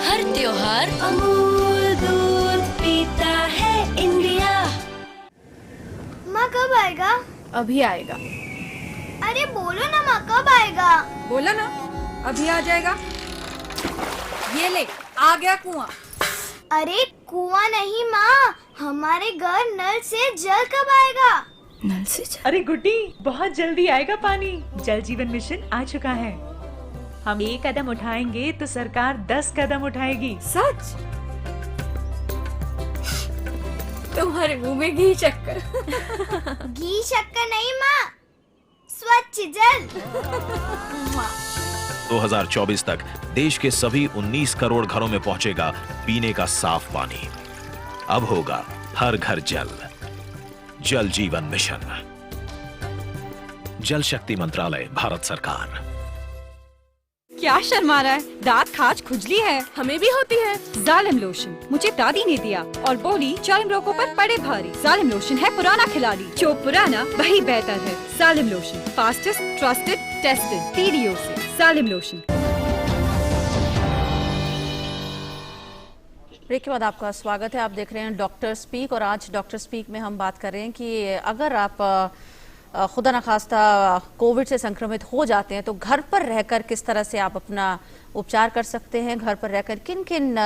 हर त्योहार अमूल दूध पीता है इंडिया।
माँ कब आएगा?
अभी आएगा।
अरे बोलो ना माँ, कब आएगा?
बोला ना, अभी आ जाएगा। ये ले, आ गया कुआं।
अरे कुआं नहीं माँ, हमारे घर नल से जल कब आएगा?
नल से जल?
अरे गुड्डी, बहुत जल्दी आएगा पानी। जल जीवन मिशन आ चुका है। हम 1 कदम उठाएंगे तो सरकार 10 कदम उठाएगी।
सच? तुम्हारे मुंह में घी शक्कर।
घी शक्कर नहीं माँ, स्वच्छ जल।
2024 तक देश के सभी 19 करोड़ घरों में पहुंचेगा पीने का साफ पानी। अब होगा हर घर जल। जल जीवन मिशन, जल शक्ति मंत्रालय, भारत सरकार।
क्या शर्मा रहा है? दांत खाज खुजली है, हमें भी होती है। जालिम लोशन मुझे दादी ने दिया और बोली चर्म रोगों पर पड़े भारी। जालिम लोशन है पुराना खिलाड़ी, जो पुराना वही बेहतर है। जालिम lotion, fastest, trusted, tested, TDO से। जालिम लोशन।
ब्रेक के बाद आपका स्वागत है। आप देख रहे हैं डॉक्टर स्पीक और आज डॉक्टर स्पीक में हम बात कर रहे हैं कि अगर आप खुदा न खास्ता कोविड से संक्रमित हो जाते हैं तो घर पर रहकर किस तरह से आप अपना उपचार कर सकते हैं, घर पर रहकर किन किन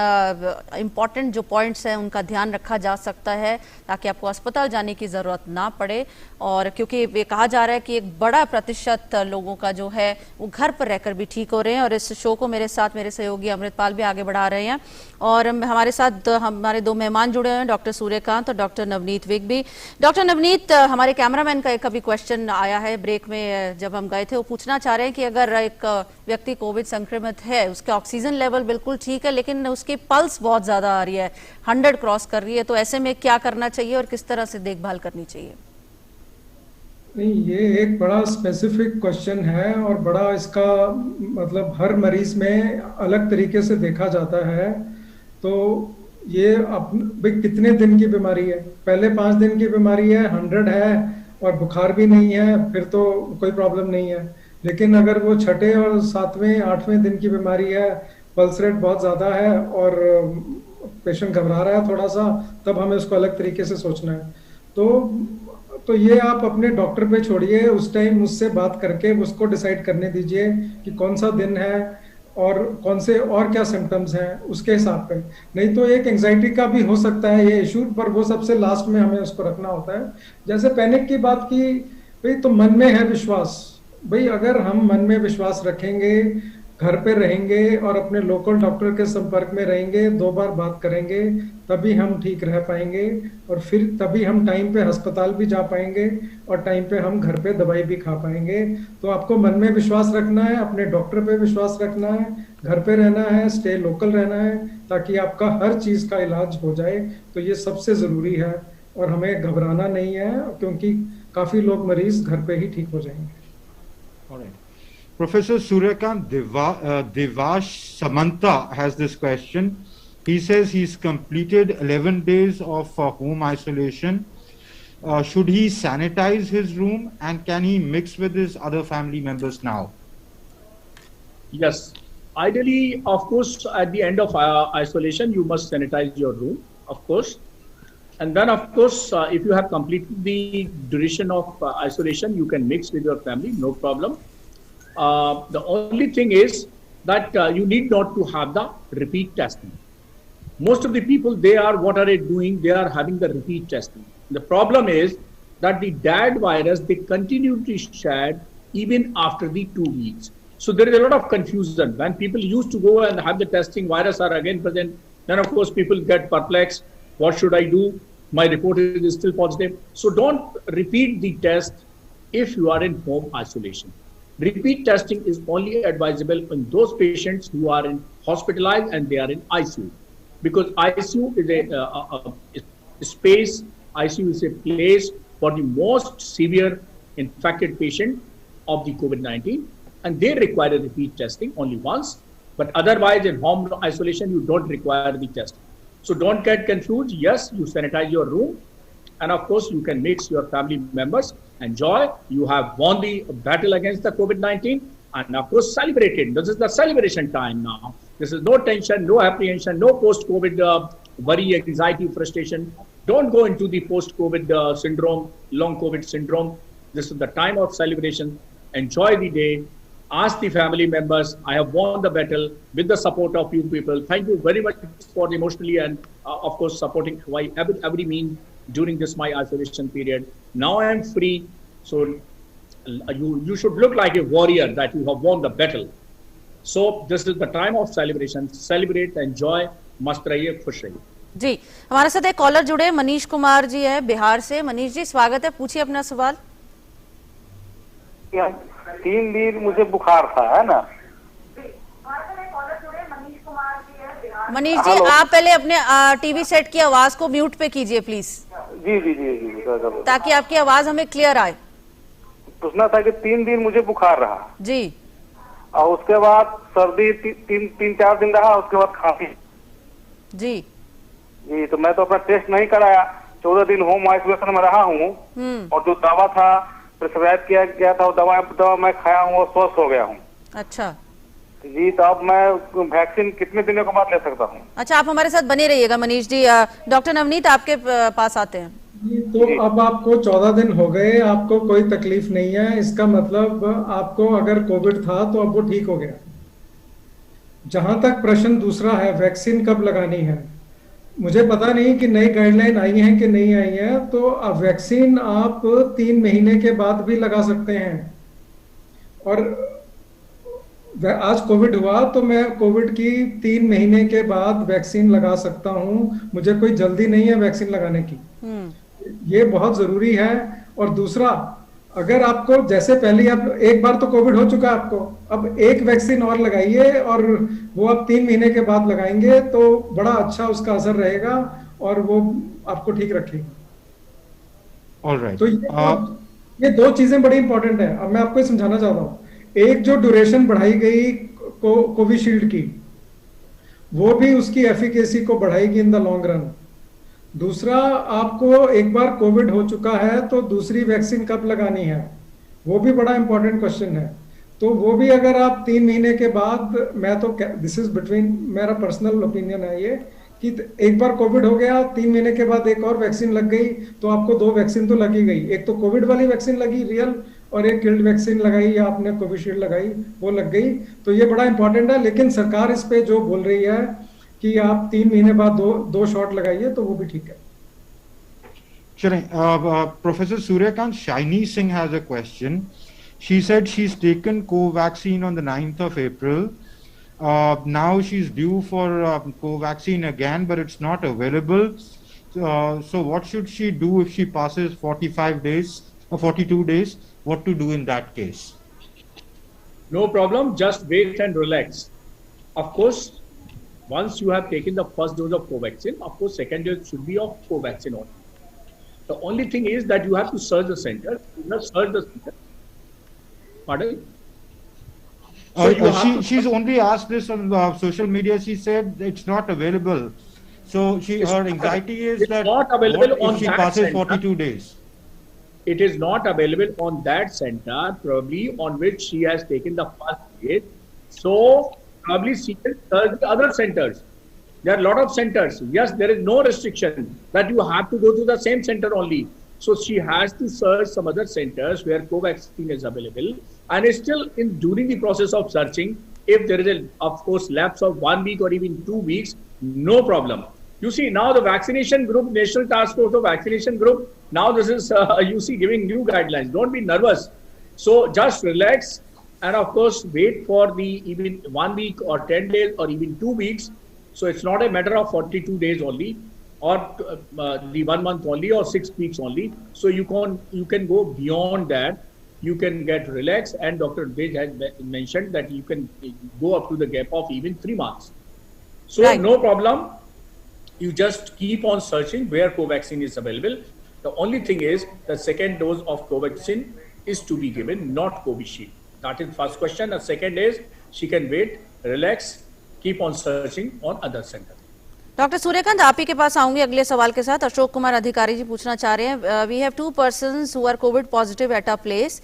इम्पॉर्टेंट जो पॉइंट्स हैं उनका ध्यान रखा जा सकता है ताकि आपको अस्पताल जाने की ज़रूरत ना पड़े। और क्योंकि ये कहा जा रहा है कि एक बड़ा प्रतिशत लोगों का जो है वो घर पर रहकर भी ठीक हो रहे हैं। और इस शो को मेरे साथ मेरे सहयोगी अमृतपाल भी आगे बढ़ा रहे हैं और हमारे साथ हमारे 2 मेहमान जुड़े हुए हैं, डॉक्टर सूर्यकांत और डॉक्टर नवनीत विग भी। डॉक्टर नवनीत, हमारे कैमरामैन का एक अभी क्वेश्चन आया है ब्रेक में जब हम गए थे, वो पूछना चाह रहे हैं कि अगर एक व्यक्ति कोविड संक्रमित है, उसका ऑक्सीजन लेवल बिल्कुल ठीक है लेकिन उसकी पल्स बहुत ज्यादा आ रही है, 100 क्रॉस कर रही है, तो ऐसे में क्या करना चाहिए और किस तरह से देखभाल करनी चाहिए?
नहीं, ये एक बड़ा स्पेसिफिक क्वेश्चन है और बड़ा इसका मतलब हर मरीज में अलग तरीके से देखा जाता है। तो ये भाई कितने दिन की बीमारी है? पहले 5 दिन की बीमारी है, 100 है और बुखार भी नहीं है, फिर तो कोई प्रॉब्लम नहीं है। लेकिन अगर वो 6ठे और 7वें 8वें दिन की बीमारी है, पल्स रेट बहुत ज़्यादा है और पेशेंट घबरा रहा है थोड़ा सा, तब हमें उसको अलग तरीके से सोचना है। तो ये आप अपने डॉक्टर पे छोड़िए, उस टाइम मुझसे बात करके उसको डिसाइड करने दीजिए कि कौन सा दिन है और कौन से और क्या सिम्टम्स हैं, उसके हिसाब पे। नहीं तो एक एंजाइटी का भी हो सकता है ये इशू, पर वो सबसे लास्ट में हमें उसको रखना होता है। जैसे पैनिक की बात की, भाई तो मन में है विश्वास, भाई अगर हम मन में विश्वास रखेंगे, घर पे रहेंगे और अपने लोकल डॉक्टर के संपर्क में रहेंगे, 2 बार बात करेंगे, तभी हम ठीक रह पाएंगे और फिर तभी हम टाइम पे अस्पताल भी जा पाएंगे और टाइम पे हम घर पे दवाई भी खा पाएंगे। तो आपको मन में विश्वास रखना है, अपने डॉक्टर पे विश्वास रखना है, घर पे रहना है, स्टे लोकल रहना है ताकि आपका हर चीज़ का इलाज हो जाए। तो ये सबसे ज़रूरी है और हमें घबराना नहीं है क्योंकि काफ़ी लोग मरीज घर पे ही ठीक हो जाएंगे।
All right. Professor Suryakant, Devash Samanta has this question. He says he's completed 11 days of home isolation. Should he sanitize his room and can he mix with his other family members now?
Yes. Ideally, of course, at the end of isolation, you must sanitize your room, of course. And then, of course, if you have completed the duration of isolation, you can mix with your family, no problem. The only thing is that you need not to have the repeat testing. Most of the people, what are they doing? They are having the repeat testing. The problem is that the DAD virus, they continue to shed even after the 2 weeks. So there is a lot of confusion. When people used to go and have the testing, virus are again present, then of course people get perplexed. What should I do? My report is still positive. So don't repeat the test if you are in home isolation. Repeat testing is only advisable in those patients who are in hospitalized and they are in ICU, because ICU is a space, ICU is a place for the most severe infected patient of the COVID-19, and they require a repeat testing only once. But otherwise, in home isolation, you don't require the testing. So don't get confused. Yes, you sanitize your room, and of course, you can mix your family members. Enjoy. You have won the battle against the COVID-19, and of course, celebrate it. This is the celebration time now. This is no tension, no apprehension, no post-COVID worry, anxiety, frustration. Don't go into the post-COVID syndrome, long COVID syndrome. This is the time of celebration. Enjoy the day. Ask the family members. I have won the battle with the support of you people. Thank you very much for emotionally and of course supporting by every means during this my isolation period. Now I am free, so you should look like a warrior that you have won the battle. So this is the time of celebration. Celebrate, enjoy, मस्त रहिए, खुश रहिए।
जी, हमारे साथ एक collar जुड़े, मनीष कुमार जी है बिहार से। मनीष जी स्वागत है, पूछिए अपना सवाल।
3 दिन मुझे बुखार था, है ना।
मनीष जी आप पहले अपने टीवी सेट की आवाज को म्यूट पे कीजिए प्लीज।
जी जी जी जी,
ताकि आपकी आवाज हमें क्लियर आए।
पूछना था कि 3 दिन मुझे बुखार रहा
जी,
और उसके बाद सर्दी 3-4 दिन रहा, उसके बाद खांसी
जी
जी। तो मैं तो अपना टेस्ट नहीं कराया, 14 दिन होम आइसोलेशन में रहा हूँ, और जो दवा था प्रिस्क्राइब किया गया था, वो दवा मैं खाया हूँ और स्वस्थ हो गया हूँ।
अच्छा
जी, तो अब मैं वैक्सीन कितने दिनों के बाद ले सकता हूँ?
अच्छा, आप हमारे साथ बने रहिएगा मनीष जी। डॉक्टर नवनीत आपके पास आते हैं।
तो अब आपको 14 दिन हो गए, आपको कोई तकलीफ नहीं है, इसका मतलब आपको अगर कोविड था तो अब वो ठीक हो गया। जहां तक प्रश्न दूसरा है, वैक्सीन कब लगानी है, मुझे पता नहीं कि नई गाइडलाइन आई है कि नहीं आई है। तो अब वैक्सीन आप 3 महीने के बाद भी लगा सकते हैं, और आज कोविड हुआ तो मैं कोविड की 3 महीने के बाद वैक्सीन लगा सकता हूं, मुझे कोई जल्दी नहीं है वैक्सीन लगाने की। ये बहुत जरूरी है। और दूसरा, अगर आपको जैसे पहले अब एक बार तो कोविड हो चुका है आपको, अब एक वैक्सीन और लगाइए, और वो आप 3 महीने के बाद लगाएंगे तो बड़ा अच्छा उसका असर रहेगा और वो आपको ठीक रखेगा।
Alright.
तो ये 2 चीजें बड़ी इंपॉर्टेंट है। अब मैं आपको समझाना चाहता हूँ। एक जो ड्यूरेशन बढ़ाई गई कोविशील्ड की, वो भी उसकी एफिकेसी को बढ़ाएगी इन द लॉन्ग रन। दूसरा, आपको एक बार कोविड हो चुका है तो दूसरी वैक्सीन कब लगानी है, वो भी बड़ा इंपॉर्टेंट क्वेश्चन है। तो वो भी अगर आप 3 महीने के बाद, मैं तो दिस इज बिटवीन, मेरा पर्सनल ओपिनियन है ये, कि एक बार कोविड हो गया, 3 महीने के बाद एक और वैक्सीन लग गई, तो आपको 2 वैक्सीन तो लगी गई। एक तो कोविड वाली वैक्सीन लगी रियल, और एक किल्ड वैक्सीन लगाई या आपने कोविशील्ड लगाई, वो लग गई। तो ये बड़ा इंपॉर्टेंट है। लेकिन सरकार इस पे जो बोल रही है कि आप 3 महीने बाद दो शॉट लगाइए, तो वो भी ठीक है।
Professor Suryakant, Shaini Singh has a question. She said she's taken Covaxin on the 9th of April. Now she's due for Covaxin again, but it's not available. So what should she do if she passes 45 days or 42 days? What to do in that case?
No problem, just wait and relax. Of course, once you have taken the first dose of Covaxin, of course, second dose should be of Covaxin only. The only thing is that you have to search the center. You must search the center. Pardon?
So she's only asked this on social media. She said it's not available. So her anxiety is that
not available
what
on
if she
that
passes
center?
42 days?
It is not available on that center, probably on which she has taken the first date. So probably she can search the other centers. There are a lot of centers. Yes, there is no restriction that you have to go to the same center only. So she has to search some other centers where Covaxin is available, and is still during the process of searching. If there is of course lapse of 1 week or even 2 weeks, no problem. You see, now the vaccination group, National Task Force of Vaccination Group, now this is giving new guidelines. Don't be nervous. So just relax, and of course wait for the even 1 week or 10 days or even 2 weeks. So it's not a matter of 42 days only, or the 1 month only, or 6 weeks only. So you can go beyond that. You can get relaxed, and Dr. Dej has mentioned that you can go up to the gap of even 3 months. So right. No problem. You just keep on searching where Covaxin is available. The only thing is the second dose of Covaxin is to be given, not Covishield. That is first question. The second is she can wait, relax, keep on searching on other center.
Doctor Suryakant, आप ही के पास आऊंगी अगले सवाल के साथ। अशोक कुमार अधिकारी जी पूछना चाह रहे हैं, we have 2 persons who are COVID positive at our place.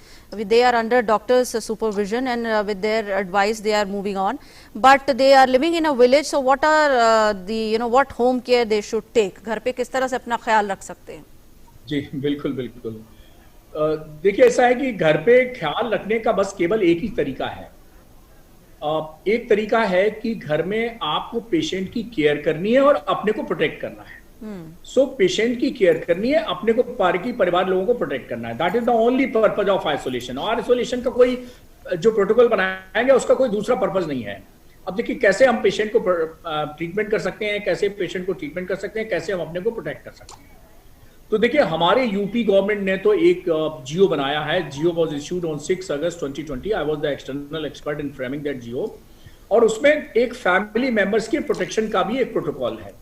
They are under doctor's supervision, and with their advice they are moving on, but they are living in a village. So what are the what home care they should take? घर पे किस तरह से अपना ख्याल रख सकते हैं?
जी बिल्कुल बिल्कुल। देखिए ऐसा है कि घर पे ख्याल रखने का बस केवल एक ही तरीका है। एक तरीका है कि घर में आपको पेशेंट की केयर करनी है और अपने को प्रोटेक्ट करना है। सो पेशेंट की केयर करनी है, अपने को परिवार लोगों को प्रोटेक्ट करना है। That is the only purpose of isolation. और आइसोलेशन का कोई जो प्रोटोकॉल बनाया गया उसका कोई दूसरा पर्पज नहीं है। अब देखिए कैसे हम पेशेंट को ट्रीटमेंट कर सकते हैं, कैसे पेशेंट को ट्रीटमेंट कर सकते हैं, कैसे हम अपने को प्रोटेक्ट कर सकते हैं। तो देखिए हमारे यूपी गवर्नमेंट ने तो एक जियो बनाया है। GO was issued on 6 August 2020। I was the external expert in framing that GO. और उसमें एक फैमिली मेंबर्स के प्रोटेक्शन का भी एक प्रोटोकॉल है।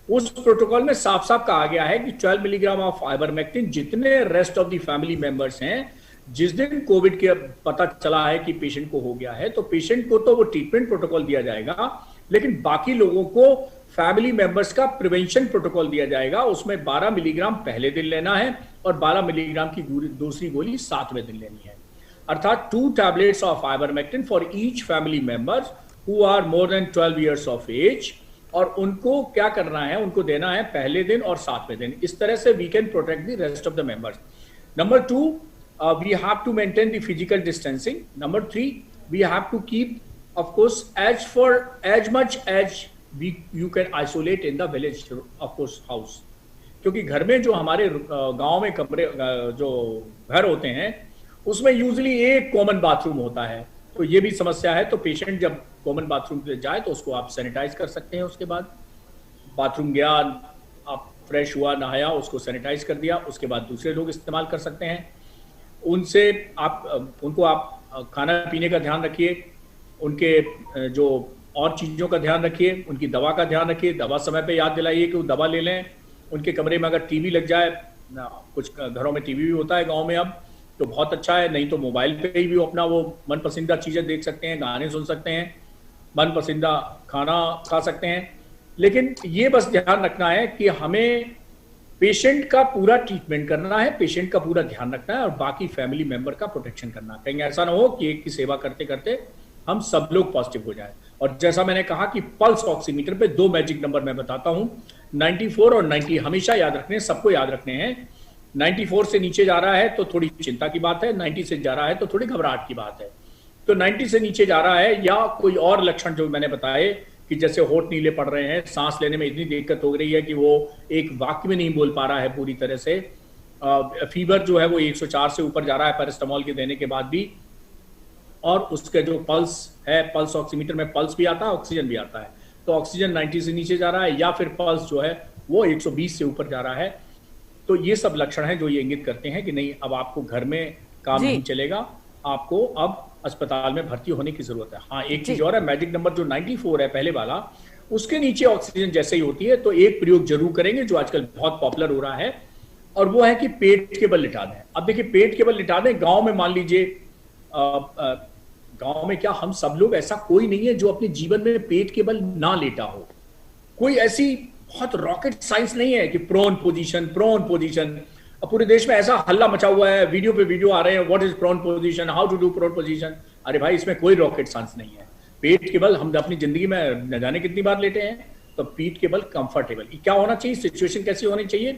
उस प्रोटोकॉल में साफ साफ कहा गया है कि 12 मिलीग्राम ऑफ आइवरमेक्टिन जितने rest of the family members हैं, जिस दिन कोविड के पता चला है कि पेशेंट को हो गया है, तो पेशेंट को तो वो ट्रीटमेंट प्रोटोकॉल दिया जाएगा, लेकिन बाकी लोगों को फैमिली मेंबर्स का प्रिवेंशन प्रोटोकॉल दिया जाएगा। उसमें 12 मिलीग्राम पहले दिन लेना है और 12 मिलीग्राम की दूसरी गोली 7वें दिन लेनी है। अर्थात 2 tablets of ivermectin for each family members who are more than 12 years of age. और उनको क्या करना है, उनको देना है पहले दिन और 7वें दिन। इस तरह से we can protect the rest of the members. Number 2, we have to maintain the physical distancing. Number 3, we have to keep, of course, as much as you can isolate in the village, of course, house. क्योंकि घर में जो हमारे गांव में कमरे जो घर होते हैं उसमें यूजली एक कॉमन बाथरूम होता है। तो ये भी समस्या है। तो पेशेंट जब कॉमन बाथरूम पे जाए तो उसको आप सैनिटाइज कर सकते हैं। उसके बाद बाथरूम गया, आप फ्रेश हुआ, नहाया, उसको सैनिटाइज कर दिया, उसके बाद दूसरे लोग इस्तेमाल कर सकते हैं। उनको आप खाना पीने का ध्यान रखिए, उनके जो और चीज़ों का ध्यान रखिए, उनकी दवा का ध्यान रखिए, दवा समय पे याद दिलाइए कि वो दवा ले लें। उनके कमरे में अगर टीवी लग जाए, कुछ घरों में टीवी भी होता है गांव में अब, तो बहुत अच्छा है। नहीं तो मोबाइल पे ही भी अपना वो मनपसंदीदा चीज़ें देख सकते हैं, गाने सुन सकते हैं, मनपसंदीदा खाना खा सकते हैं। लेकिन ये बस ध्यान रखना है कि हमें पेशेंट का पूरा ट्रीटमेंट करना है, पेशेंट का पूरा ध्यान रखना है और बाकी फैमिली मेंबर का प्रोटेक्शन करना है। कहीं ऐसा ना हो कि एक की सेवा करते करते हम सब लोग पॉजिटिव हो जाए। और जैसा मैंने कहा कि पल्स ऑक्सीमीटर पे 2 मैजिक नंबर मैं बताता हूं, 94 और 90 हमेशा याद रखने, सबको याद रखने हैं। 94 से नीचे जा रहा है तो थोड़ी चिंता की बात है, 90 से जा रहा है तो थोड़ी घबराहट की बात है। तो 90 से नीचे जा रहा है या कोई और लक्षण जो मैंने बताए कि जैसे होठ नीले पड़ रहे हैं, सांस लेने में इतनी दिक्कत हो रही है कि वो एक वाक्य में नहीं बोल पा रहा है पूरी तरह से, फीवर जो है वो 104 से ऊपर जा रहा है पैरास्टामोल के देने के बाद भी, और उसका जो पल्स है, पल्स ऑक्सीमीटर में पल्स भी आता है, ऑक्सीजन भी आता है, तो ऑक्सीजन 90 से नीचे जा रहा है या फिर पल्स जो है वो 120 से ऊपर जा रहा है। तो ये सब लक्षण हैं जो ये इंगित करते हैं कि नहीं, अब आपको घर में काम नहीं चलेगा, आपको अब अस्पताल में भर्ती होने की जरूरत है। हाँ, एक चीज और है, मैजिक नंबर जो 94 है पहले वाला, उसके नीचे ऑक्सीजन जैसे ही होती है तो एक प्रयोग जरूर करेंगे जो आजकल बहुत पॉपुलर हो रहा है, और वो है कि पेट के बल लिटा दें। अब देखिए पेट के बल लिटा दें, गांव में मान लीजिए, गांव में क्या हम सब लोग, ऐसा कोई नहीं है जो अपने जीवन में पेट के बल ना लेटा हो। कोई ऐसी बहुत रॉकेट साइंस नहीं है कि प्रोन पोजीशन। अब पूरे देश में ऐसा हल्ला मचा हुआ है, वीडियो पे वीडियो आ रहे हैं, what is prone position, how to do prone position. अरे भाई, इसमें कोई रॉकेट साइंस नहीं है। पेट के बल हम अपनी जिंदगी में न जाने कितनी बार लेटे हैं। तो पीठ के बल कंफर्टेबल क्या होना चाहिए, सिचुएशन कैसी होनी चाहिए,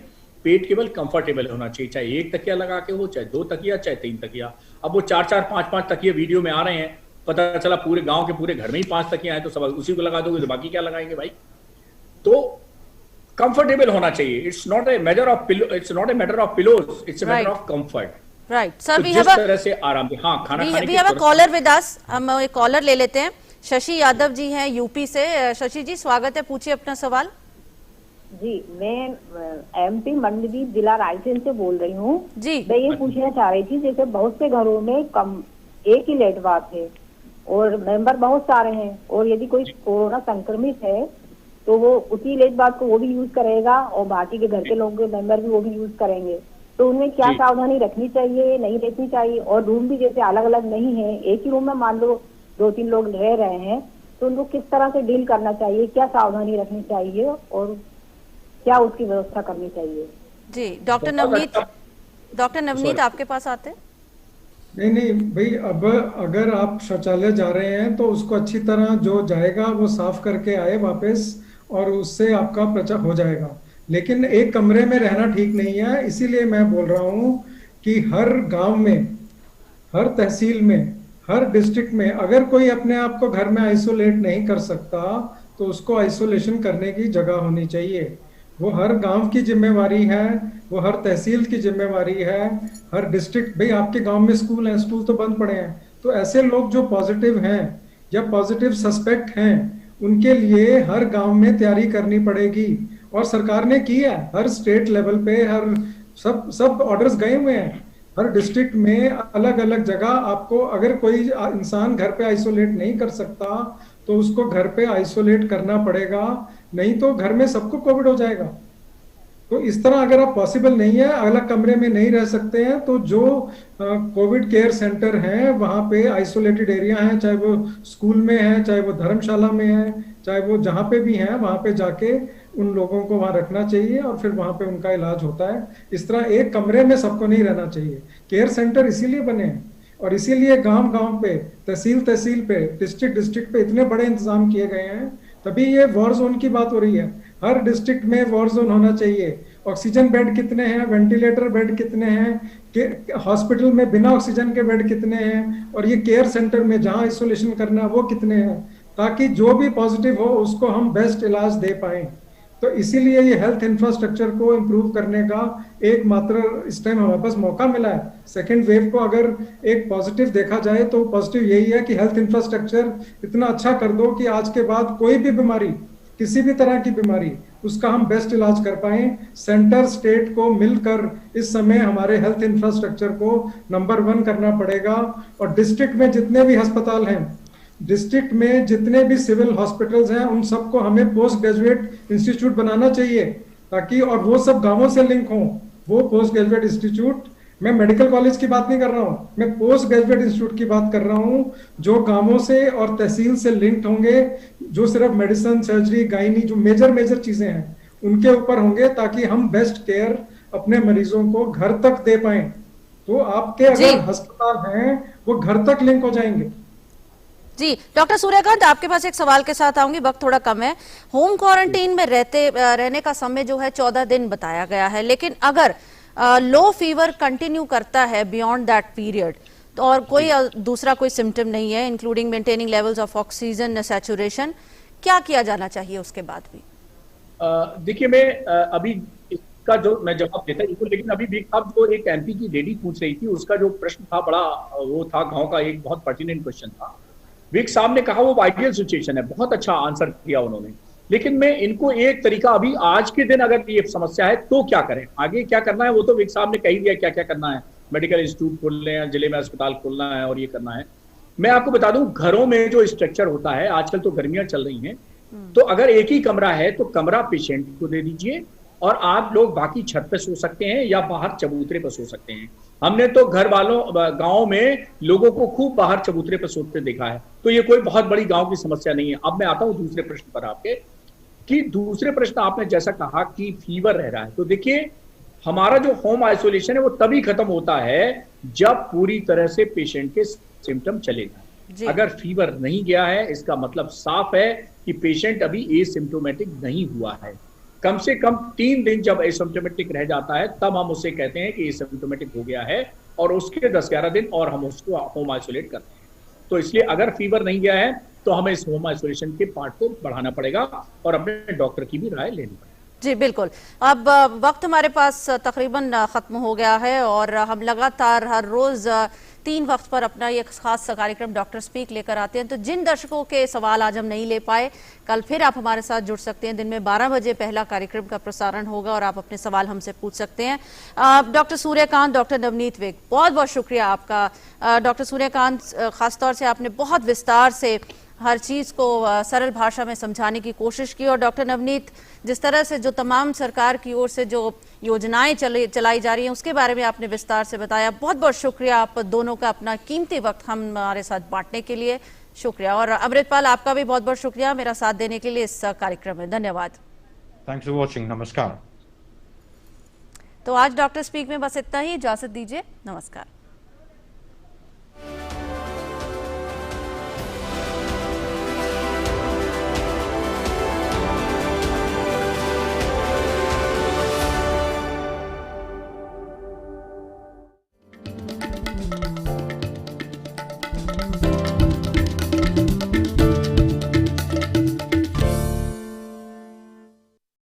पेट के बल कंफर्टेबल होना चाहिए, चाहे एक तकिया लगा के हो, चाहे 2 तकिया, चाहे 3 तकिया। अब वो 4-4, 5-5 तकिया वीडियो में आ रहे हैं, पता चला पूरे गांव के पूरे घर में ही 5 तकिया है, तो सब उसी को लगा दोगे तो बाकी क्या लगाएंगे भाई। तो कंफर्टेबल होना चाहिए। It's not a matter of pillow, it's not a matter of pillows, it's a matter of comfort.
Right sir,
जिस तरह से आराम से खाना खाने
की कॉलर विद अस, हम एक कॉलर ले लेते हैं। शशि यादव जी हैं यूपी से। शशि जी स्वागत है, पूछिए अपना सवाल।
जी, मैं एमपी मंडली जिला रायसेन से बोल रही हूँ जी। मैं ये पूछना चाह रही थी, जैसे बहुत से घरों में एक ही लेट बाथ है और मेंबर बहुत सारे हैं, और यदि कोई कोरोना संक्रमित है तो वो उसी लेट बाथ को वो भी यूज करेगा और बाकी के घर के लोग मेंबर भी वो भी यूज करेंगे, तो उनमें क्या सावधानी रखनी चाहिए, नहीं रखनी चाहिए? और रूम भी जैसे अलग अलग नहीं है, एक ही रूम में मान लो 2-3 लोग रह रहे हैं, तो उनको किस तरह से डील करना चाहिए, क्या सावधानी रखनी चाहिए और क्या उसकी व्यवस्था करनी चाहिए?
जी, डॉक्टर नवनीत आपके पास आते हैं।
नहीं भाई, अब अगर आप शौचालय जा रहे हैं तो उसको अच्छी तरह जो जाएगा वो साफ करके आए वापस, और उससे आपका प्रचार हो जाएगा। लेकिन एक कमरे में रहना ठीक नहीं है, इसीलिए मैं बोल रहा हूँ कि हर गांव में, हर तहसील में, हर डिस्ट्रिक्ट में अगर कोई अपने आप को घर में आइसोलेट नहीं कर सकता तो उसको आइसोलेशन करने की जगह होनी चाहिए। वो हर गांव की जिम्मेवारी है, वो हर तहसील की जिम्मेवारी है, हर डिस्ट्रिक्ट। भाई आपके गांव में स्कूल हैं, स्कूल तो बंद पड़े हैं, तो ऐसे लोग जो पॉजिटिव हैं या पॉजिटिव सस्पेक्ट हैं उनके लिए हर गांव में तैयारी करनी पड़ेगी। और सरकार ने की है, हर स्टेट लेवल पे हर सब ऑर्डर्स गए हुए हैं। हर डिस्ट्रिक्ट में अलग अलग जगह आपको, अगर कोई इंसान घर पे आइसोलेट नहीं कर सकता तो उसको घर पे आइसोलेट करना पड़ेगा, नहीं तो घर में सबको कोविड हो जाएगा। तो इस तरह अगर आप पॉसिबल नहीं है, अलग कमरे में नहीं रह सकते हैं, तो जो कोविड केयर सेंटर हैं वहां पे आइसोलेटेड एरिया है, चाहे वो स्कूल में है, चाहे वो धर्मशाला में है, चाहे वो जहां पे भी है, वहां पे जाके उन लोगों को वहां रखना चाहिए और फिर वहां पे उनका इलाज होता है। इस तरह एक कमरे में सबको नहीं रहना चाहिए। केयर सेंटर इसीलिए बने हैं और इसीलिए गांव गांव पे, तहसील तहसील पे, डिस्ट्रिक्ट डिस्ट्रिक्ट पे इतने बड़े इंतजाम किए गए हैं। तभी ये वॉर जोन की बात हो रही है। हर डिस्ट्रिक्ट में वॉर जोन होना चाहिए। ऑक्सीजन बेड कितने हैं, वेंटिलेटर बेड कितने हैं, हॉस्पिटल में बिना ऑक्सीजन के बेड कितने हैं, और ये केयर सेंटर में जहां आइसोलेशन करना है वो कितने हैं, ताकि जो भी पॉजिटिव हो उसको हम बेस्ट इलाज दे पाए। तो इसीलिए ये हेल्थ इंफ्रास्ट्रक्चर को इम्प्रूव करने का एकमात्र इस टाइम हमारे पास मौका मिला है। सेकेंड वेव को अगर एक पॉजिटिव देखा जाए तो पॉजिटिव यही है कि हेल्थ इंफ्रास्ट्रक्चर इतना अच्छा कर दो कि आज के बाद कोई भी बीमारी, किसी भी तरह की बीमारी, उसका हम बेस्ट इलाज कर पाए। सेंटर स्टेट को मिलकर इस समय हमारे हेल्थ इंफ्रास्ट्रक्चर को नंबर 1 करना पड़ेगा। और डिस्ट्रिक्ट में जितने भी अस्पताल हैं, डिस्ट्रिक्ट में जितने भी सिविल हॉस्पिटल्स हैं, उन सबको हमें पोस्ट ग्रेजुएट इंस्टीट्यूट बनाना चाहिए, ताकि, और वो सब गांवों से लिंक हों। वो पोस्ट ग्रेजुएट इंस्टीट्यूट, मैं मेडिकल कॉलेज की बात नहीं कर रहा हूँ, मैं पोस्ट ग्रेजुएट इंस्टीट्यूट की बात कर रहा हूँ, जो गांवों से और तहसील से लिंक्ड होंगे, जो सिर्फ मेडिसिन, सर्जरी, गायनी, जो मेजर चीजें हैं उनके ऊपर होंगे, ताकि हम बेस्ट केयर अपने मरीजों को घर तक दे पाए। तो आपके अगर अस्पताल हैं वो घर तक लिंक हो जाएंगे।
जी डॉक्टर सूर्यकांत, आपके पास एक सवाल के साथ आऊंगी, वक्त थोड़ा कम है। होम क्वारंटीन में रहने का समय जो है 14 दिन बताया गया है, लेकिन अगर लो फीवर कंटिन्यू करता है बियॉन्ड दैट पीरियड, तो और कोई दूसरा कोई सिम्टम नहीं है, including maintaining levels of oxygen saturation, क्या किया जाना चाहिए उसके बाद भी?
देखिए, मैं अभी इसका जो मैं जवाब देता हूँ, लेकिन अभी भी अब जो एक एमपी की लेडी पूछ रही थी, उसका जो प्रश्न था बड़ा वो था, गाँव का एक बहुत पर्टिनेंट क्वेश्चन था। विक साहब ने कहा वो आइडियल सिचुएशन है, बहुत अच्छा आंसर किया उन्होंने। लेकिन मैं इनको एक तरीका, अभी आज के दिन अगर ये समस्या है तो क्या करें, आगे क्या करना है, वो तो विक साहब ने कही दिया क्या क्या करना है। मेडिकल इंस्टीट्यूट खोलने हैं, जिले में अस्पताल खोलना है और ये करना है। मैं आपको बता दूं, घरों में जो स्ट्रक्चर होता है, आजकल तो गर्मियां चल रही हैं, तो अगर एक ही कमरा है तो कमरा पेशेंट को दे दीजिए और आप लोग बाकी छत पे सो सकते हैं या बाहर चबूतरे पर सो सकते हैं। हमने तो घर वालों, गांव में लोगों को खूब बाहर चबूतरे पर सोते देखा है, तो ये कोई बहुत बड़ी गांव की समस्या नहीं है। अब मैं आता हूं दूसरे प्रश्न पर आपके, कि दूसरे प्रश्न आपने जैसा कहा कि फीवर रह रहा है, तो देखिए हमारा जो होम आइसोलेशन है वो तभी खत्म होता है जब पूरी तरह से पेशेंट के सिम्टम चले जाए। अगर फीवर नहीं गया है, इसका मतलब साफ है कि पेशेंट अभी एसिम्प्टोमेटिक नहीं हुआ है। कम से कम 3 दिन जब एसिम्प्टोमेटिक रह जाता है तब हम उससे कहते हैं कि एसिम्प्टोमेटिक हो गया है, और उसके 10-11 दिन और हम उसको होम आइसोलेट करते हैं। तो इसलिए अगर फीवर नहीं गया है तो हमें इस होम आइसोलेशन के पार्ट को बढ़ाना पड़ेगा और अपने डॉक्टर की भी राय लेनी पड़ेगी।
जी बिल्कुल। अब वक्त हमारे पास तकरीबन खत्म हो गया है और हम लगातार हर रोज 3 वक्त पर अपना ये खास कार्यक्रम डॉक्टर स्पीक लेकर आते हैं। तो जिन दर्शकों के सवाल आज हम नहीं ले पाए, कल फिर आप हमारे साथ जुड़ सकते हैं। दिन में 12 बजे पहला कार्यक्रम का प्रसारण होगा और आप अपने सवाल हमसे पूछ सकते हैं। डॉक्टर सूर्यकांत, डॉक्टर नवनीत विक, बहुत बहुत शुक्रिया आपका। डॉक्टर सूर्यकांत, खासतौर से आपने बहुत विस्तार से हर चीज़ को सरल भाषा में समझाने की कोशिश की, और डॉक्टर नवनीत, जिस तरह से जो तमाम सरकार की ओर से जो योजनाएं चलाई जा रही हैं उसके बारे में आपने विस्तार से बताया। बहुत बहुत शुक्रिया आप दोनों का अपना कीमती वक्त हमारे साथ बांटने के लिए, शुक्रिया। और अमृतपाल, आपका भी बहुत बहुत शुक्रिया मेरा साथ देने के लिए इस कार्यक्रम में। धन्यवाद।
Thanks for watching. नमस्कार।
तो आज डॉक्टर स्पीक में बस इतना ही, इजाजत दीजिए। नमस्कार।